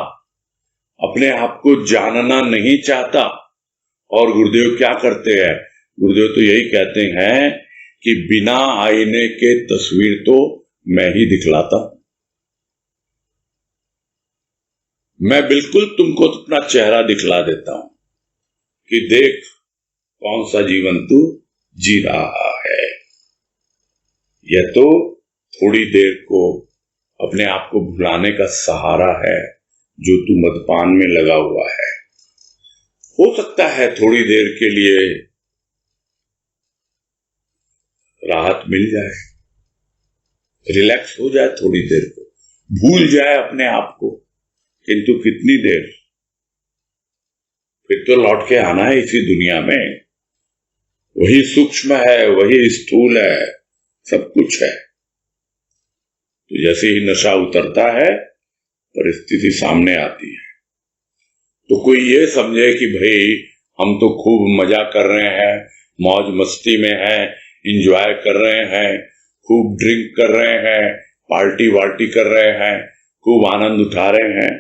अपने आप को जानना नहीं चाहता। और गुरुदेव क्या करते हैं? गुरुदेव तो यही कहते हैं कि बिना आईने के तस्वीर तो मैं ही दिखलाता हूं। मैं बिल्कुल तुमको अपना चेहरा दिखला देता हूं कि देख कौन सा जीवन तू जी रहा है। यह तो थोड़ी देर को अपने आप को भुलाने का सहारा है जो तू मदपान में लगा हुआ है। हो सकता है थोड़ी देर के लिए राहत मिल जाए, रिलैक्स हो जाए, थोड़ी देर को भूल जाए अपने आप को, किंतु कितनी देर? फिर तो लौट के आना है इसी दुनिया में। वही सूक्ष्म है, वही स्थूल है, सब कुछ है। तो जैसे ही नशा उतरता है, परिस्थिति सामने आती है। तो कोई ये समझे कि भाई हम तो खूब मजा कर रहे हैं, मौज मस्ती में हैं, एंजॉय कर रहे हैं, खूब ड्रिंक कर रहे हैं, पार्टी वार्टी कर रहे हैं, खूब आनंद उठा रहे हैं।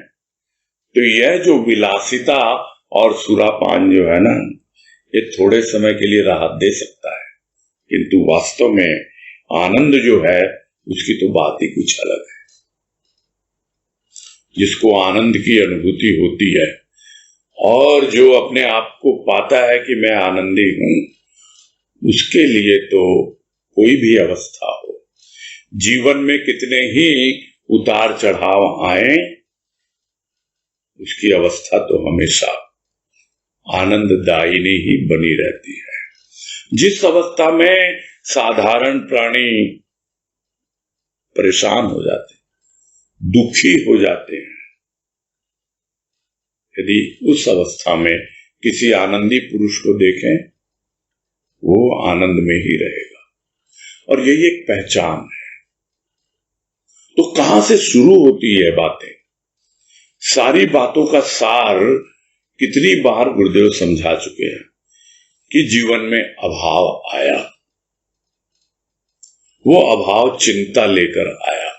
तो यह जो विलासिता और सुरापान जो है ना, ये थोड़े समय के लिए राहत दे सकता है, किंतु वास्तव में आनंद जो है उसकी तो बात ही कुछ अलग है। जिसको आनंद की अनुभूति होती है और जो अपने आप को पाता है कि मैं आनंदी हूं, उसके लिए तो कोई भी अवस्था हो, जीवन में कितने ही उतार चढ़ाव आए, उसकी अवस्था तो हमेशा आनंददायिनी ही बनी रहती है। जिस अवस्था में साधारण प्राणी परेशान हो जाते, दुखी हो जाते हैं, यदि उस अवस्था में किसी आनंदी पुरुष को देखें, वो आनंद में ही रहेगा। और यही एक पहचान है। तो कहां से शुरू होती है बातें? सारी बातों का सार कितनी बार गुरुदेव समझा चुके हैं कि जीवन में अभाव आया, वो अभाव चिंता लेकर आया,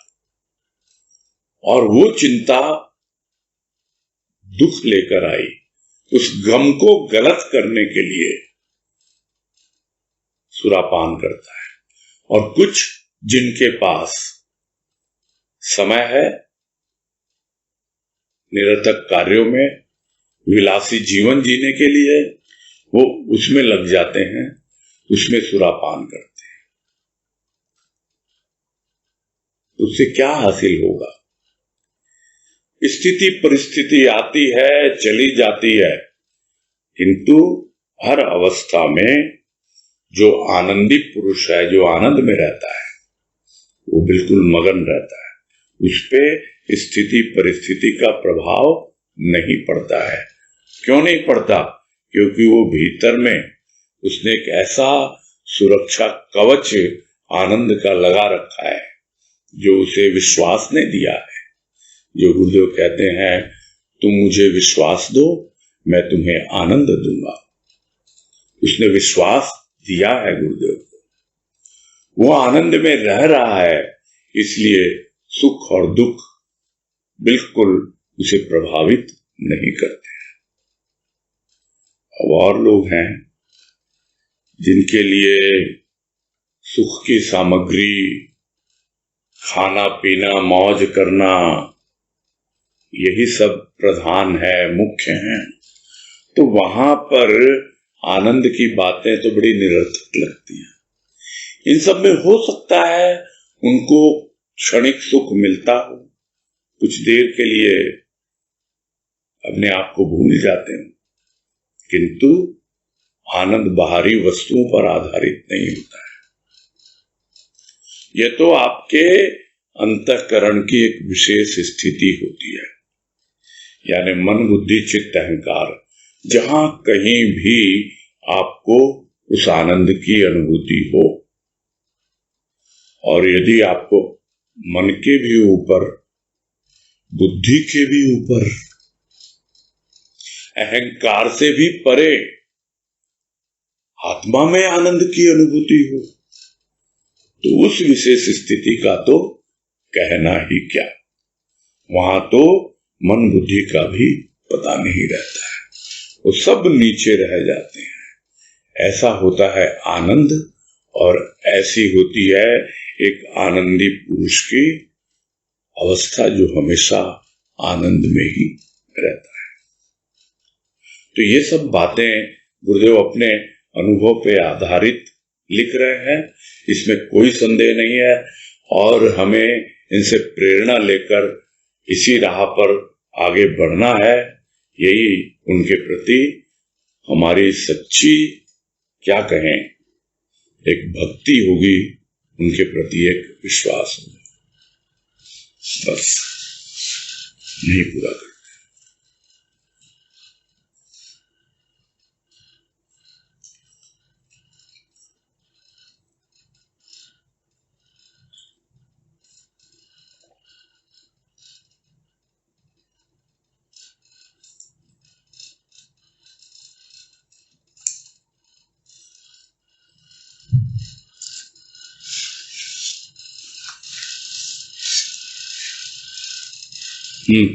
और वो चिंता दुख लेकर आई। उस गम को गलत करने के लिए सुरापान करता है। और कुछ जिनके पास समय है निरर्थक कार्यों में, विलासी जीवन जीने के लिए, वो उसमें लग जाते हैं, उसमें सुरापान करते हैं। उससे क्या हासिल होगा? स्थिति परिस्थिति आती है, चली जाती है, किंतु हर अवस्था में जो आनंदी पुरुष है, जो आनंद में रहता है, वो बिल्कुल मगन रहता है। उस पे स्थिति परिस्थिति का प्रभाव नहीं पड़ता है। क्यों नहीं पड़ता? क्योंकि वो भीतर में उसने एक ऐसा सुरक्षा कवच आनंद का लगा रखा है जो उसे विश्वास ने दिया है। जो गुरुदेव कहते हैं, तुम मुझे विश्वास दो, मैं तुम्हें आनंद दूंगा। उसने विश्वास दिया है गुरुदेव को, वो आनंद में रह रहा है, इसलिए सुख और दुख बिल्कुल उसे प्रभावित नहीं करते हैं। अब और लोग हैं जिनके लिए सुख की सामग्री, खाना पीना, मौज करना, यही सब प्रधान है, मुख्य है। तो वहां पर आनंद की बातें तो बड़ी निरर्थक लगती हैं। इन सब में हो सकता है उनको क्षणिक सुख मिलता हो, कुछ देर के लिए अपने आप को भूल जाते हैं, किंतु आनंद बाहरी वस्तुओं पर आधारित नहीं होता है। यह तो आपके अंतःकरण की एक विशेष स्थिति होती है। यानी मन बुद्धि चित्त अहंकार, जहां कहीं भी आपको उस आनंद की अनुभूति हो, और यदि आपको मन के भी ऊपर, बुद्धि के भी ऊपर, अहंकार से भी परे आत्मा में आनंद की अनुभूति हो, तो उस विशेष स्थिति का तो कहना ही क्या। वहां तो मन बुद्धि का भी पता नहीं रहता है, वो सब नीचे रह जाते हैं। ऐसा होता है आनंद, और ऐसी होती है एक आनंदी पुरुष की अवस्था जो हमेशा आनंद में ही रहता है। तो ये सब बातें गुरुदेव अपने अनुभव पे आधारित लिख रहे हैं, इसमें कोई संदेह नहीं है, और हमें इनसे प्रेरणा लेकर इसी राह पर आगे बढ़ना है। यही उनके प्रति हमारी सच्ची, क्या कहें, एक भक्ति होगी, उनके प्रति एक विश्वास होगा। बस यही पूरा कर।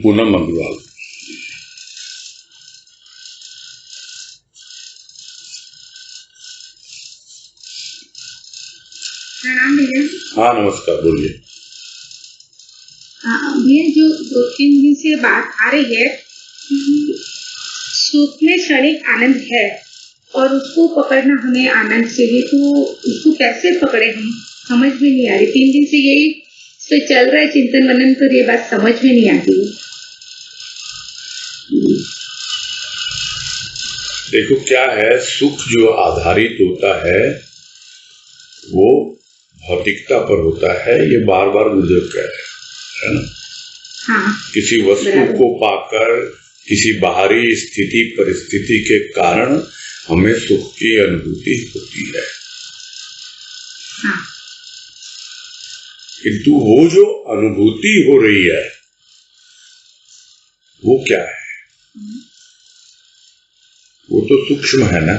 पूनम अग्रवाल। प्रणाम भैया। हाँ नमस्कार, बोलिए। भैया, जो 2-3 दिन से बात आ रही है, सुख में क्षणिक आनंद है और उसको पकड़ना हमें आनंद चाहिए, तो उसको कैसे पकड़े हम, समझ में नहीं आ रही। 3 दिन से यही तो चल रहा है चिंतन मनन, पर ये बात समझ में नहीं आती है। देखो क्या है, सुख जो आधारित होता है वो भौतिकता पर होता है, ये बार बार गुरुदेव कह रहे हैं, है ना। हाँ, किसी वस्तु को पाकर, किसी बाहरी स्थिति परिस्थिति के कारण हमें सुख की अनुभूति होती है। हाँ। किंतु वो जो अनुभूति हो रही है वो क्या है, वो तो सूक्ष्म है ना।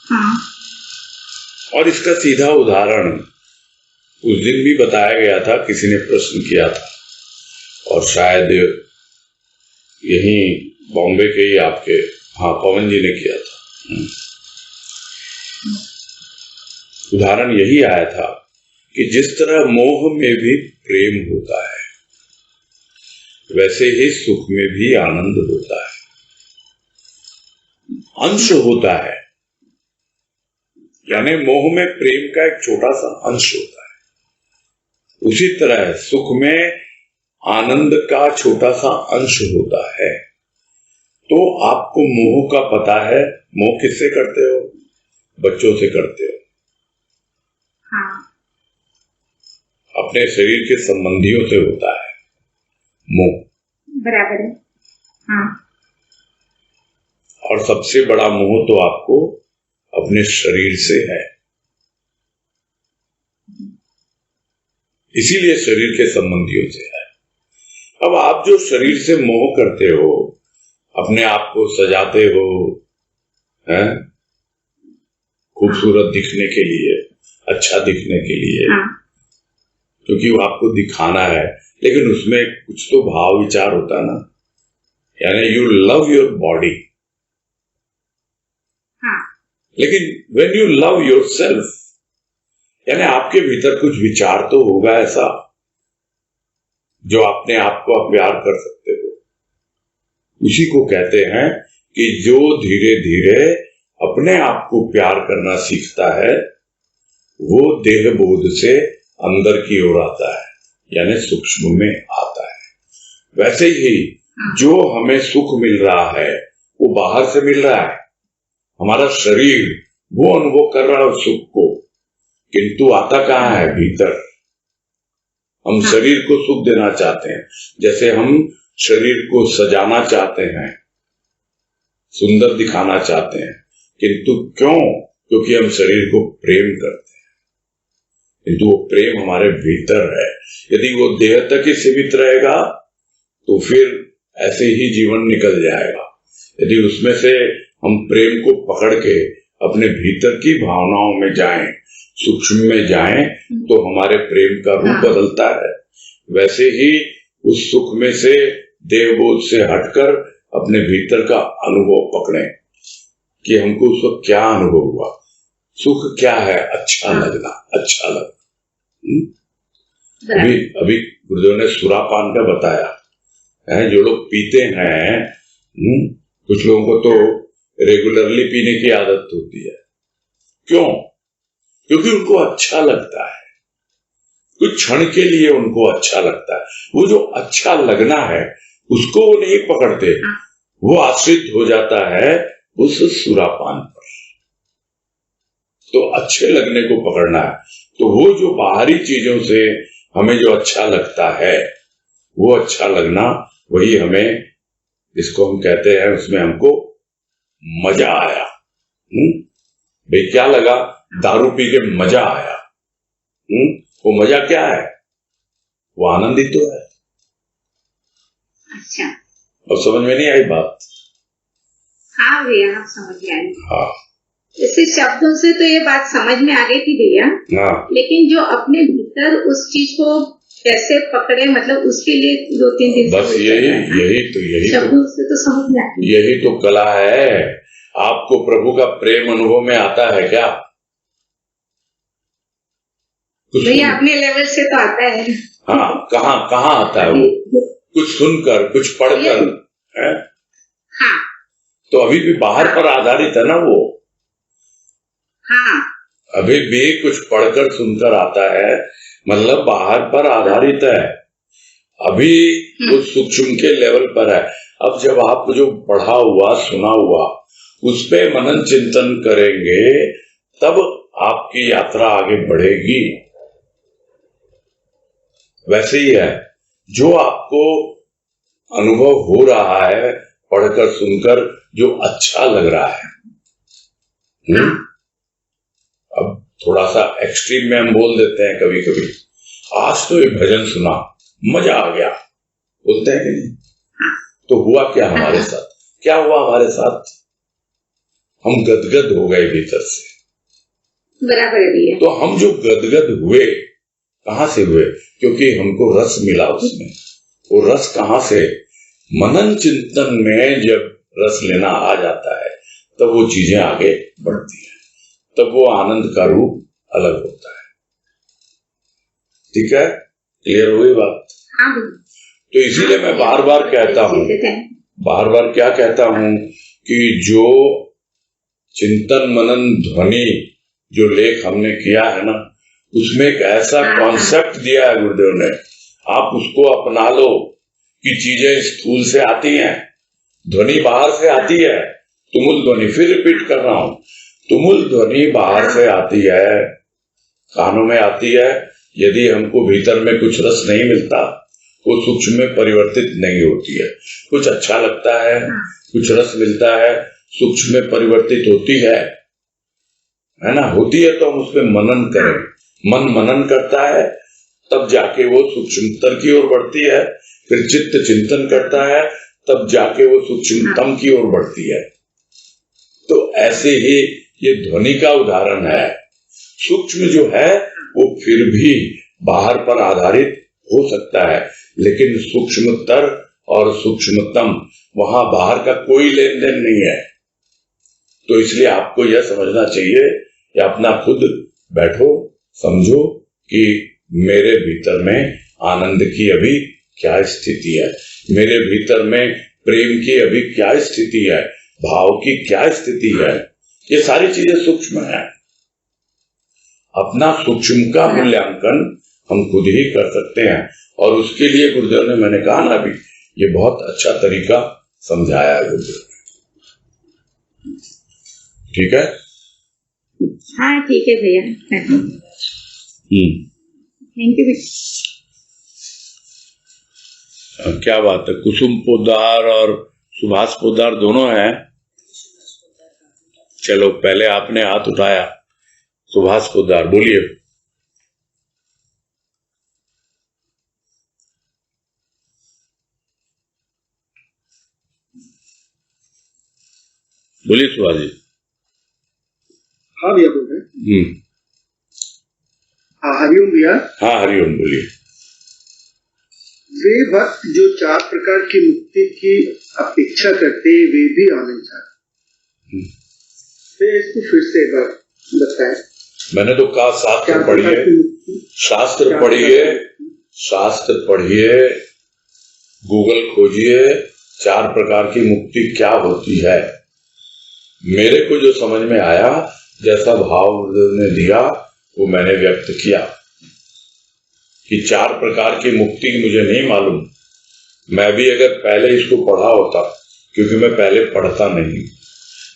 हाँ। और इसका सीधा उदाहरण उस दिन भी बताया गया था, किसी ने प्रश्न किया था, और शायद यही बॉम्बे के ही आपके, हाँ, पवन जी ने किया था। उदाहरण यही आया था कि जिस तरह मोह में भी प्रेम होता है, वैसे ही सुख में भी आनंद होता है, अंश होता है। यानी मोह में प्रेम का एक छोटा सा अंश होता है, उसी तरह सुख में आनंद का छोटा सा अंश होता है। तो आपको मोह का पता है, मोह किससे करते हो? बच्चों से करते हो। हाँ। अपने शरीर के संबंधियों से होता है मोह। बराबर है। हाँ। और सबसे बड़ा मोह तो आपको अपने शरीर से है, इसीलिए शरीर के संबंधियों से है। अब आप जो शरीर से मोह करते हो, अपने आप को सजाते हो, हैं, खूबसूरत दिखने के लिए, अच्छा दिखने के लिए, हाँ। क्योंकि वो आपको दिखाना है, लेकिन उसमें कुछ तो भाव विचार होता है ना। यानी यू लव योर बॉडी, हाँ। लेकिन व्हेन यू लव योरसेल्फ, यानी आपके भीतर कुछ विचार तो होगा ऐसा जो अपने आप को आप प्यार कर सकते हो। उसी को कहते हैं कि जो धीरे धीरे अपने आप को प्यार करना सीखता है, वो देह बोध से अंदर की ओर आता है, यानी सूक्ष्म में आता है। वैसे ही जो हमें सुख मिल रहा है वो बाहर से मिल रहा है, हमारा शरीर वो अनुभव कर रहा है सुख को, किंतु आता कहाँ है? भीतर। हम शरीर को सुख देना चाहते हैं। जैसे हम शरीर को सजाना चाहते हैं, सुंदर दिखाना चाहते हैं, किंतु क्यों? क्योंकि हम शरीर को प्रेम करते हैं, किंतु वो प्रेम हमारे भीतर है। यदि वो देह तक ही सीमित रहेगा तो फिर ऐसे ही जीवन निकल जाएगा। यदि उसमें से हम प्रेम को पकड़ के अपने भीतर की भावनाओं में जाएं, सूक्ष्म में जाएं, तो हमारे प्रेम का रूप बदलता है। वैसे ही उस सुख में से, देहबोध से हटकर अपने भीतर का अनुभव पकड़ें कि हमको उस वक्त क्या अनुभव हुआ। सुख क्या है? अच्छा लगना, अच्छा लगना। अभी गुरुदेव ने सुरापान का बताया है। जो लोग पीते हैं, कुछ लोगों को तो रेगुलरली पीने की आदत होती है। क्यों? क्योंकि उनको अच्छा लगता है, कुछ क्षण के लिए उनको अच्छा लगता है। वो जो अच्छा लगना है उसको वो नहीं पकड़ते, वो आश्रित हो जाता है उस सुरापान पर। तो अच्छे लगने को पकड़ना है। तो वो जो बाहरी चीजों से हमें जो अच्छा लगता है, वो अच्छा लगना, वही हमें, इसको हम कहते हैं, उसमें हमको मजा आया। भाई क्या लगा? दारू पी के मजा आया। वो मजा क्या है? वो आनंदित तो है। अच्छा, अब समझ में नहीं आई बात? हाँ भैया, आप समझ में आई। हाँ, इसे शब्दों से तो ये बात समझ में आ गई थी भैया। हाँ, लेकिन जो अपने भीतर उस चीज को कैसे पकड़े, मतलब उसके लिए 2-3 दिन बस यही शब्दों से तो समझ में आती। यही तो कला है। आपको प्रभु का प्रेम अनुभव में आता है क्या? भैया अपने लेवल से तो आता है। हाँ, कहाँ आता है वो? कुछ सुनकर, कुछ पढ़कर है। हाँ, तो अभी भी बाहर पर आधारित है ना वो। हाँ, अभी भी कुछ पढ़कर सुनकर आता है, मतलब बाहर पर आधारित है। अभी वो सूक्ष्म के लेवल पर है। अब जब आप जो पढ़ा हुआ, सुना हुआ, उस पे मनन चिंतन करेंगे, तब आपकी यात्रा आगे बढ़ेगी। वैसे ही है, जो आपको अनुभव हो रहा है पढ़कर सुनकर, जो अच्छा लग रहा है, अब थोड़ा सा एक्सट्रीम में हम बोल देते हैं कभी कभी, आज तो ये भजन सुना, मजा आ गया, बोलते हैं कि नहीं? तो हुआ क्या हमारे साथ? क्या हुआ हमारे साथ? हम गदगद हो गए भीतर से। बराबर है। तो हम जो गदगद हुए, कहां से हुए? क्योंकि हमको रस मिला उसमें। वो रस कहां से? मनन चिंतन में जब रस लेना आ जाता है, तब वो चीजें आगे बढ़ती हैं, तब वो आनंद का रूप अलग होता है। ठीक है? क्लियर हुई बात? हाँ। तो इसीलिए मैं बार बार कहता हूँ, बार बार क्या कहता हूँ, कि जो चिंतन मनन ध्वनि जो लेख हमने किया है ना, उसमें एक ऐसा कॉन्सेप्ट दिया है गुरुदेव ने, आप उसको अपना लो कि चीजें स्थूल से आती हैं, ध्वनि बाहर से आती है। तुमुल ध्वनि, फिर रिपीट कर रहा हूं, तुमुल ध्वनि बाहर से आती है, कानों में आती है। यदि हमको भीतर में कुछ रस नहीं मिलता, वो सूक्ष्म में परिवर्तित नहीं होती है। कुछ अच्छा लगता है, कुछ रस मिलता है, सूक्ष्म में परिवर्तित होती है ना? होती है तो हम उसमें मनन करें। मन मनन करता है, तब जाके वो सूक्ष्मतर की ओर बढ़ती है। फिर चित्त चिंतन करता है, तब जाके वो सूक्ष्मतम की ओर बढ़ती है। तो ऐसे ही ये ध्वनि का उदाहरण है। सूक्ष्म जो है वो फिर भी बाहर पर आधारित हो सकता है, लेकिन सूक्ष्मतर और सूक्ष्मतम, वहां बाहर का कोई लेन देन नहीं है। तो इसलिए आपको यह समझना चाहिए कि अपना खुद बैठो, समझो कि मेरे भीतर में आनंद की अभी क्या स्थिति है, मेरे भीतर में प्रेम की अभी क्या स्थिति है, भाव की क्या स्थिति है। ये सारी चीजें सूक्ष्म है। अपना सूक्ष्म का मूल्यांकन हम खुद ही कर सकते हैं, और उसके लिए गुरुदेव ने, मैंने कहा ना अभी, ये बहुत अच्छा तरीका समझाया है गुरुदेव ने। ठीक है? हाँ ठीक है भैया। Thank you. क्या बात है, कुसुम पोद्दार और सुभाष पोद्दार दोनों हैं। चलो पहले आपने हाथ उठाया, सुभाष पोद्दार बोलिए। बोलिए सुभाष जी। हाँ भैया बोल रहे हैं। हाँ हरिओम भैया। हाँ हरिओम बोलिए। वे भक्त जो 4 प्रकार की मुक्ति की अपेक्षा करते वे भी आनंद चाहते। वे इसको फिर से एक बार बताएं। मैंने तो कहा शास्त्र पढ़िए, शास्त्र पढ़िए, शास्त्र पढ़िए, गूगल खोजिए 4 प्रकार की मुक्ति क्या होती है। मेरे को जो समझ में आया, जैसा भाव ने दिया वो मैंने व्यक्त किया कि 4 प्रकार की मुक्ति मुझे नहीं मालूम। मैं भी अगर पहले इसको पढ़ा होता, क्योंकि मैं पहले पढ़ता नहीं,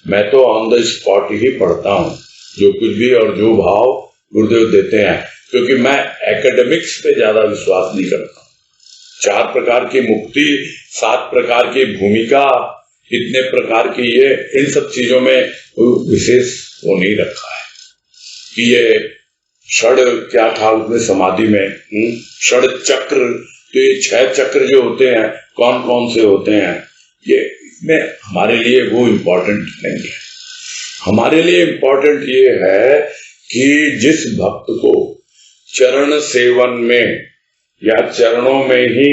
मैं तो ऑन द स्पॉट ही पढ़ता हूँ जो कुछ भी और जो भाव गुरुदेव देते हैं, क्योंकि मैं एकेडमिक्स पे ज्यादा विश्वास नहीं करता। 4 प्रकार की मुक्ति, 7 प्रकार की भूमिका, इतने प्रकार की ये, इन सब चीजों में विशेष वो नहीं रखा है कि ये षड क्या था उसमें समाधि में, षड चक्र, तो ये 6 चक्र जो होते हैं कौन कौन से होते हैं, ये इसमें हमारे लिए वो इम्पोर्टेंट नहीं है। हमारे लिए इम्पोर्टेंट ये है कि जिस भक्त को चरण सेवन में या चरणों में ही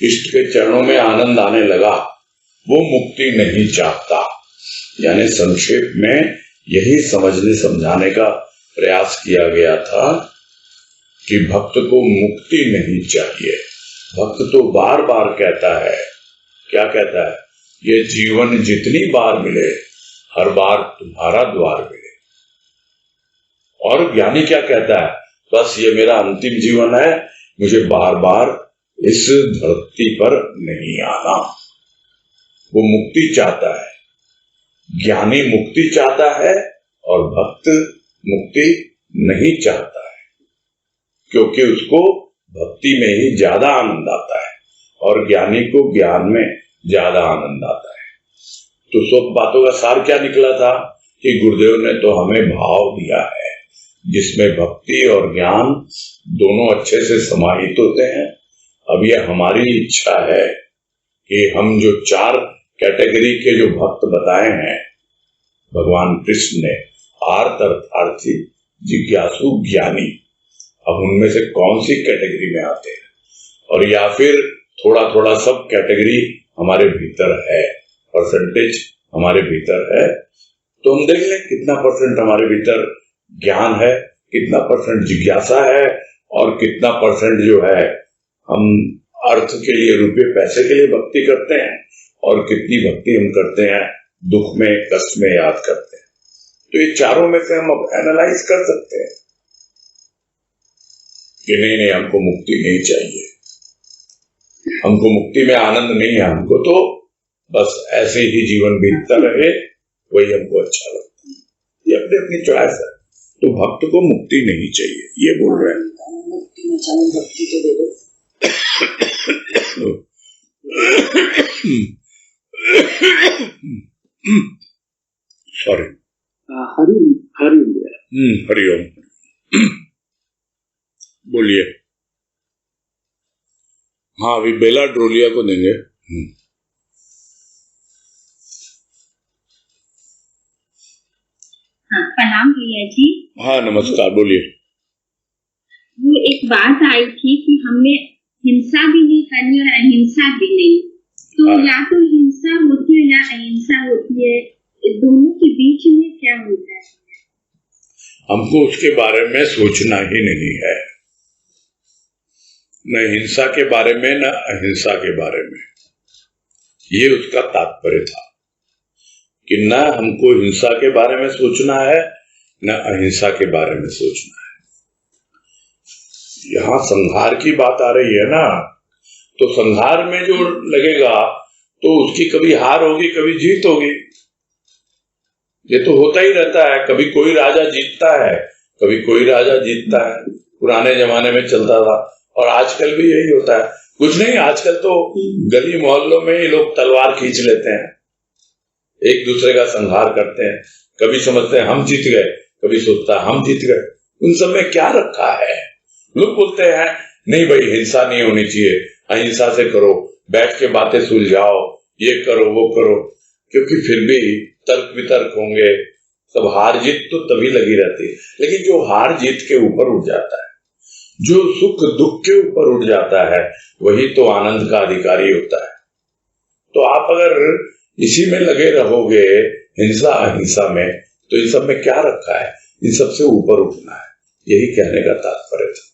इष्ट के चरणों में आनंद आने लगा, वो मुक्ति नहीं चाहता। यानी संक्षेप में यही समझने समझाने का प्रयास किया गया था कि भक्त को मुक्ति नहीं चाहिए। भक्त तो बार बार कहता है, क्या कहता है, ये जीवन जितनी बार मिले हर बार तुम्हारा द्वार मिले। और ज्ञानी क्या कहता है, बस ये मेरा अंतिम जीवन है, मुझे बार बार इस धरती पर नहीं आना। वो मुक्ति चाहता है, ज्ञानी मुक्ति चाहता है और भक्त मुक्ति नहीं चाहता है, क्योंकि उसको भक्ति में ही ज्यादा आनंद आता है और ज्ञानी को ज्ञान में ज्यादा आनंद आता है। तो सब बातों का सार क्या निकला था कि गुरुदेव ने तो हमें भाव दिया है जिसमें भक्ति और ज्ञान दोनों अच्छे से समाहित होते हैं। अब यह हमारी इच्छा है कि हम जो 4 कैटेगरी के जो भक्त बताए हैं भगवान कृष्ण ने, आर्त, अर्थार्थी, जिज्ञासु, ज्ञानी, अब उनमें से कौन सी कैटेगरी में आते हैं, और या फिर थोड़ा थोड़ा सब कैटेगरी हमारे भीतर है, परसेंटेज हमारे भीतर है, तो हम देख लें कितना परसेंट हमारे भीतर ज्ञान है, कितना परसेंट जिज्ञासा है और कितना परसेंट जो है हम अर्थ के लिए, रुपये पैसे के लिए भक्ति करते हैं और कितनी भक्ति हम करते हैं दुख में, कष्ट में याद करते हैं। तो ये चारों में से हम अब एनालाइज कर सकते हैं कि नहीं हमको मुक्ति नहीं चाहिए, हमको मुक्ति में आनंद नहीं है, हमको तो बस ऐसे ही जीवन बीतता रहे, वही हमको अच्छा लगता है। ये अपनी अपनी चॉइस है। तो भक्त को मुक्ति नहीं चाहिए, ये बोल रहे हैं। मुक्ति में चाहे भक्ति के दे दो। सॉरी। हरिओम। बोलिए। हाँ अभी बेला ड्रोलिया को देंगे। हाँ प्रणाम भैया जी। हाँ नमस्कार, बोलिए। वो एक बात आई थी कि हमें हिंसा भी नहीं करनी और अहिंसा भी नहीं, तो या तो हिंसा होती है या अहिंसा होती है, दोनों के बीच में क्या होता है? हमको उसके बारे में सोचना ही नहीं है, न हिंसा के बारे में न अहिंसा के बारे में। ये उसका तात्पर्य था कि न हमको हिंसा के बारे में सोचना है न अहिंसा के बारे में सोचना है। यहाँ संहार की बात आ रही है ना, तो संहार में जो लगेगा तो उसकी कभी हार होगी कभी जीत होगी। ये तो होता ही रहता है, कभी कोई राजा जीतता है कभी कोई राजा जीतता है। पुराने जमाने में चलता था और आजकल भी यही होता है, कुछ नहीं, आजकल तो गली मोहल्लों में ही लोग तलवार खींच लेते हैं, एक दूसरे का संहार करते हैं। कभी समझते हैं हम जीत गए, कभी सोचता है हम जीत गए। उन सब में क्या रखा है? लोग बोलते हैं नहीं भाई हिंसा नहीं होनी चाहिए, अहिंसा से करो, बैठ के बातें सुलझाओ, ये करो वो करो, क्योंकि फिर भी तर्क वितर्क होंगे, सब हार जीत तो तभी लगी रहती है। लेकिन जो हार जीत के ऊपर उठ जाता है, जो सुख दुख के ऊपर उठ जाता है, वही तो आनंद का अधिकारी होता है। तो आप अगर इसी में लगे रहोगे, हिंसा अहिंसा में, तो इन सब में क्या रखा है? इन सब से ऊपर उठना है, यही कहने का तात्पर्य था।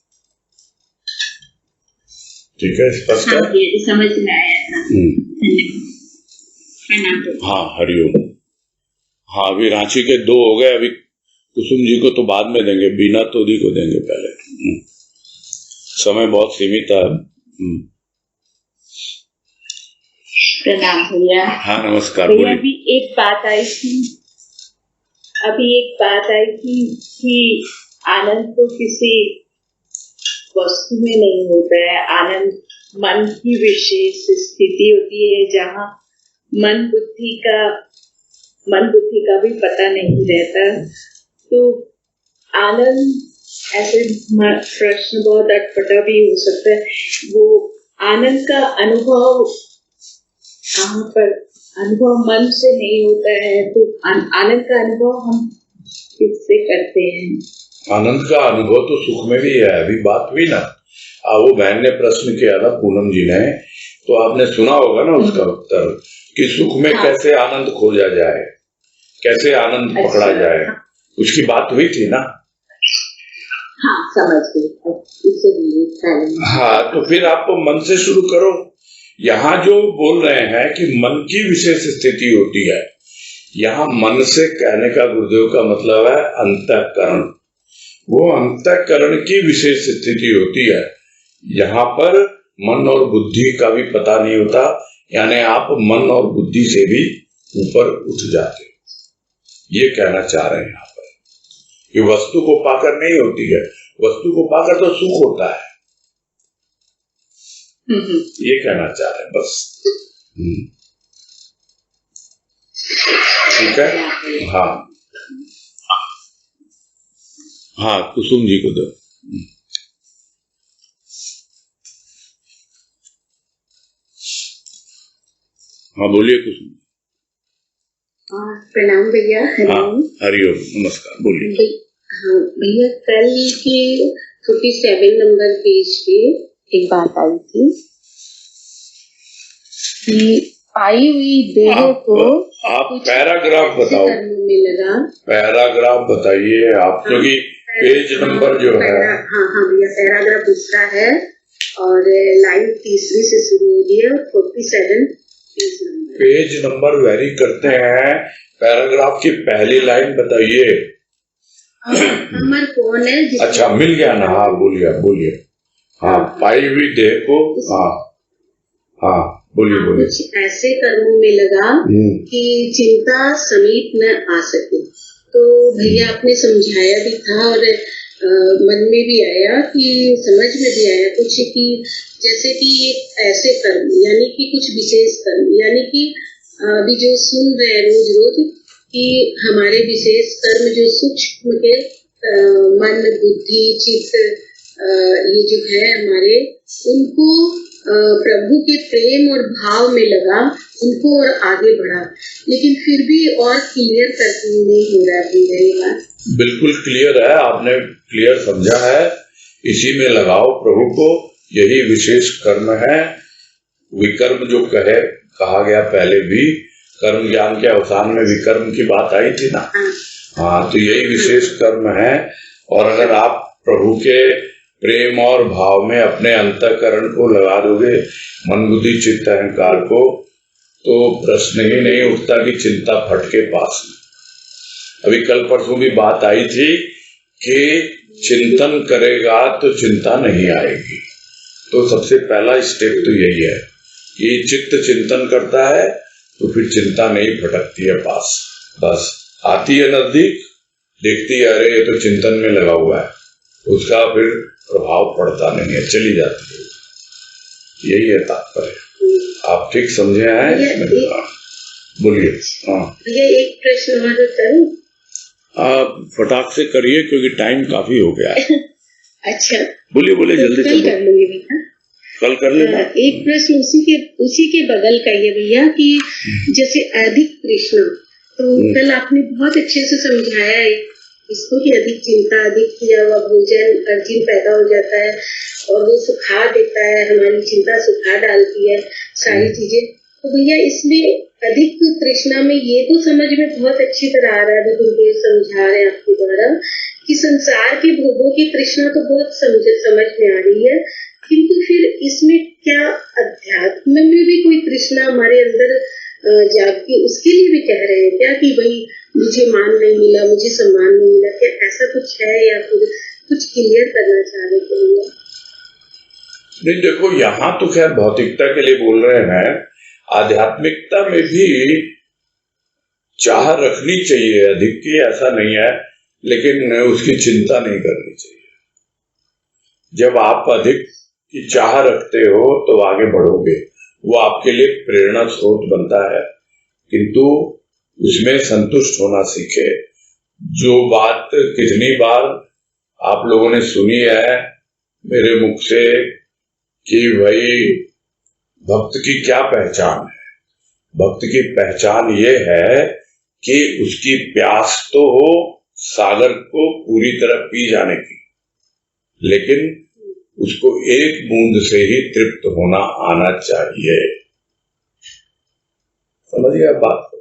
ठीक है, स्पष्ट है? समझ में आया था। धन्यवाद। हाँ, हरिओम। हाँ, अभी रांची के 2 हो गए, अभी कुसुम जी को तो बाद में देंगे, बीना तोदी को देंगे पहले। समय बहुत सीमित है। प्रणाम भैया। हाँ, नमस्कार। भैया अभी एक बात आई थी कि आनंद तो किसी वस्तु में नहीं होता है, आनंद मन की विशेष स्थिति होती है, जहाँ मन बुद्धि का भी पता नहीं रहता। तो आनंद ऐसे प्रश्न बहुत अटपटा भी हो सकता है, वो आनंद का अनुभव कहाँ पर? अनुभव मन से नहीं होता है, तो आनंद का अनुभव हम किससे करते हैं? आनंद का अनुभव तो सुख में भी है, अभी बात हुई ना। वो बहन ने प्रश्न किया था, पूनम जी ने, तो आपने सुना होगा ना उसका उत्तर कि सुख में कैसे आनंद खोजा जाए, कैसे आनंद पकड़ा जाए, उसकी बात हुई थी ना। हाँ, समझ गई। हाँ, तो फिर आप मन से शुरू करो। यहाँ जो बोल रहे हैं कि मन की विशेष स्थिति होती है, यहाँ मन से कहने का गुरुदेव का मतलब है अंतःकरण। वो अंतःकरण की विशेष स्थिति होती है, यहाँ पर मन और बुद्धि का भी पता नहीं होता, यानी आप मन और बुद्धि से भी ऊपर उठ जाते हो, ये कहना चाह रहे हैं यहाँ पर। कि वस्तु को पाकर नहीं होती है, वस्तु को पाकर तो सुख होता है, ये कहना चाह रहे हैं बस। ठीक है। हाँ हाँ, कुसुम जी को दो। हाँ, बोलिए कुसुम। प्रणाम भैया। हरिओम, नमस्कार, बोलिए। हाँ भैया, कल के 47 नंबर पेज पे एक बात आई थी कि आई हुई देह को आप पैराग्राफ बताओ, करने लगा। पैराग्राफ बताइए आप, क्योंकि पेज नंबर जो है। हाँ भैया, पैराग्राफ दूसरा है और लाइन 3 से शुरू हो गई है, 47 पेज नंबर वेरी करते हैं, पैराग्राफ की पहली लाइन बताइए। अमर कौन है? अच्छा, मिल गया ना। हाँ, बोलिए। हाँ, पाई हुई देह को। हाँ, बोलिए। कुछ ऐसे कर्मों में लगा कि चिंता समीप न आ सके। तो भैया आपने समझाया भी था और मन में भी आया कि समझ में भी आया कुछ कि जैसे कि ऐसे कर्म, यानी कि कुछ विशेष कर्म, यानी कि अभी जो सुन रहे हैं रोज कि हमारे विशेष कर्म जो सूक्ष्म के मन बुद्धि चित्त ये जो है हमारे, उनको प्रभु के प्रेम और भाव में लगा, उनको और आगे बढ़ा, लेकिन फिर भी और क्लियर करके नहीं हो रहा है। बिल्कुल क्लियर है, आपने क्लियर समझा है। इसी में लगाओ प्रभु को, यही विशेष कर्म है। विकर्म जो कहा गया पहले भी, कर्म ज्ञान के अवसान में विकर्म की बात आई थी ना। हाँ, तो यही विशेष कर्म है। और अगर आप प्रभु के प्रेम और भाव में अपने अंतःकरण को लगा दोगे, मन बुद्धि चित्त अहंकार को, तो प्रश्न ही नहीं उठता कि चिंता फटके पास में। अभी कल परसों भी बात आई थी कि चिंतन करेगा तो चिंता नहीं आएगी। तो सबसे पहला स्टेप तो यही है कि चित्त चिंतन करता है तो फिर चिंता नहीं फटकती है पास, बस आती है नजदीक, देखती है अरे ये तो चिंतन में लगा हुआ है, उसका फिर प्रभाव पड़ता नहीं है, चली जाती है। यही है तात्पर्य। आप ठीक समझे हैं इसमें? हाँ, बोलिए। हाँ, ये एक प्रश्न और करूं? आप फटाक से करिए क्योंकि टाइम काफी हो गया है। अच्छा, बोलिए बोलिए, जल्दी कल चलो। कर लूंगी भैया। कल कर लेना। एक प्रश्न उसी के बगल का ये भैया कि जैसे अधिक तृष्णा, तो कल आपने बहुत अच्छे से समझाया है इसको कि अधिक चिंता, अधिक किया हुआ भोजन अर्जित पैदा हो जाता है और वो सुखा देता है, हमारी चिंता सुखा डालती है सारी चीजें। तो भैया इसमें अधिक तृष्णा में ये तो समझ में बहुत अच्छी तरह आ रहा है, गुरुदेव समझा रहे हैं आपके द्वारा कि संसार के भोगों की तृष्णा तो बहुत समझ में आ रही है, किंतु फिर इसमें क्या अध्यात्म में भी कोई तृष्णा हमारे अंदर जागती, उसके लिए भी कह रहे हैं क्या कि भाई मुझे मान नहीं मिला, मुझे सम्मान नहीं मिला, क्या ऐसा कुछ है या फिर कुछ क्लियर करना चाह रहे हैं? नहीं, देखो यहाँ तो खैर भौतिकता के लिए बोल रहे हैं, आध्यात्मिकता में भी चाह रखनी चाहिए अधिक की, ऐसा नहीं है, लेकिन उसकी चिंता नहीं करनी चाहिए। जब आप अधिक की चाह रखते हो तो आगे बढ़ोगे, वो आपके लिए प्रेरणा स्रोत बनता है, किंतु उसमें संतुष्ट होना सीखे। जो बात कितनी बार आप लोगों ने सुनी है मेरे मुख से कि भाई भक्त की क्या पहचान है? भक्त की पहचान ये है कि उसकी प्यास तो हो सागर को पूरी तरह पी जाने की, लेकिन उसको एक बूंद से ही तृप्त होना आना चाहिए। समझिए आप बात को,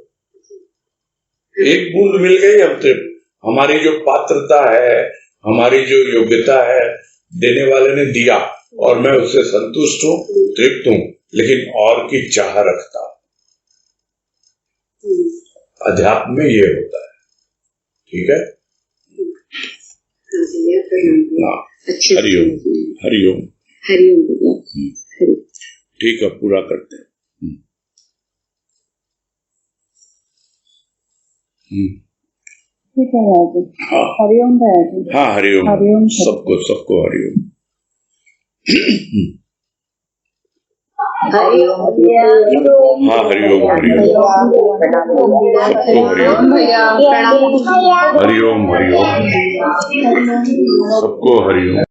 एक बूंद मिल गई अब तृप्त। हमारी जो पात्रता है, हमारी जो योग्यता है, देने वाले ने दिया और मैं उससे संतुष्ट हूँ, तृप्त हूँ, लेकिन और की चाह रखता। अध्यात्म में ये होता है। ठीक है? हरिओम हरिओम हरिओम। ठीक है, पूरा करते हैं। ठीक है राजू। हाँ हरिओम राजू। हाँ, हरिओम हरिओम सबको हरिओम। हरिओम। हाँ, हरिओम सबको हरिओम। हरिओम सबको हरिओम।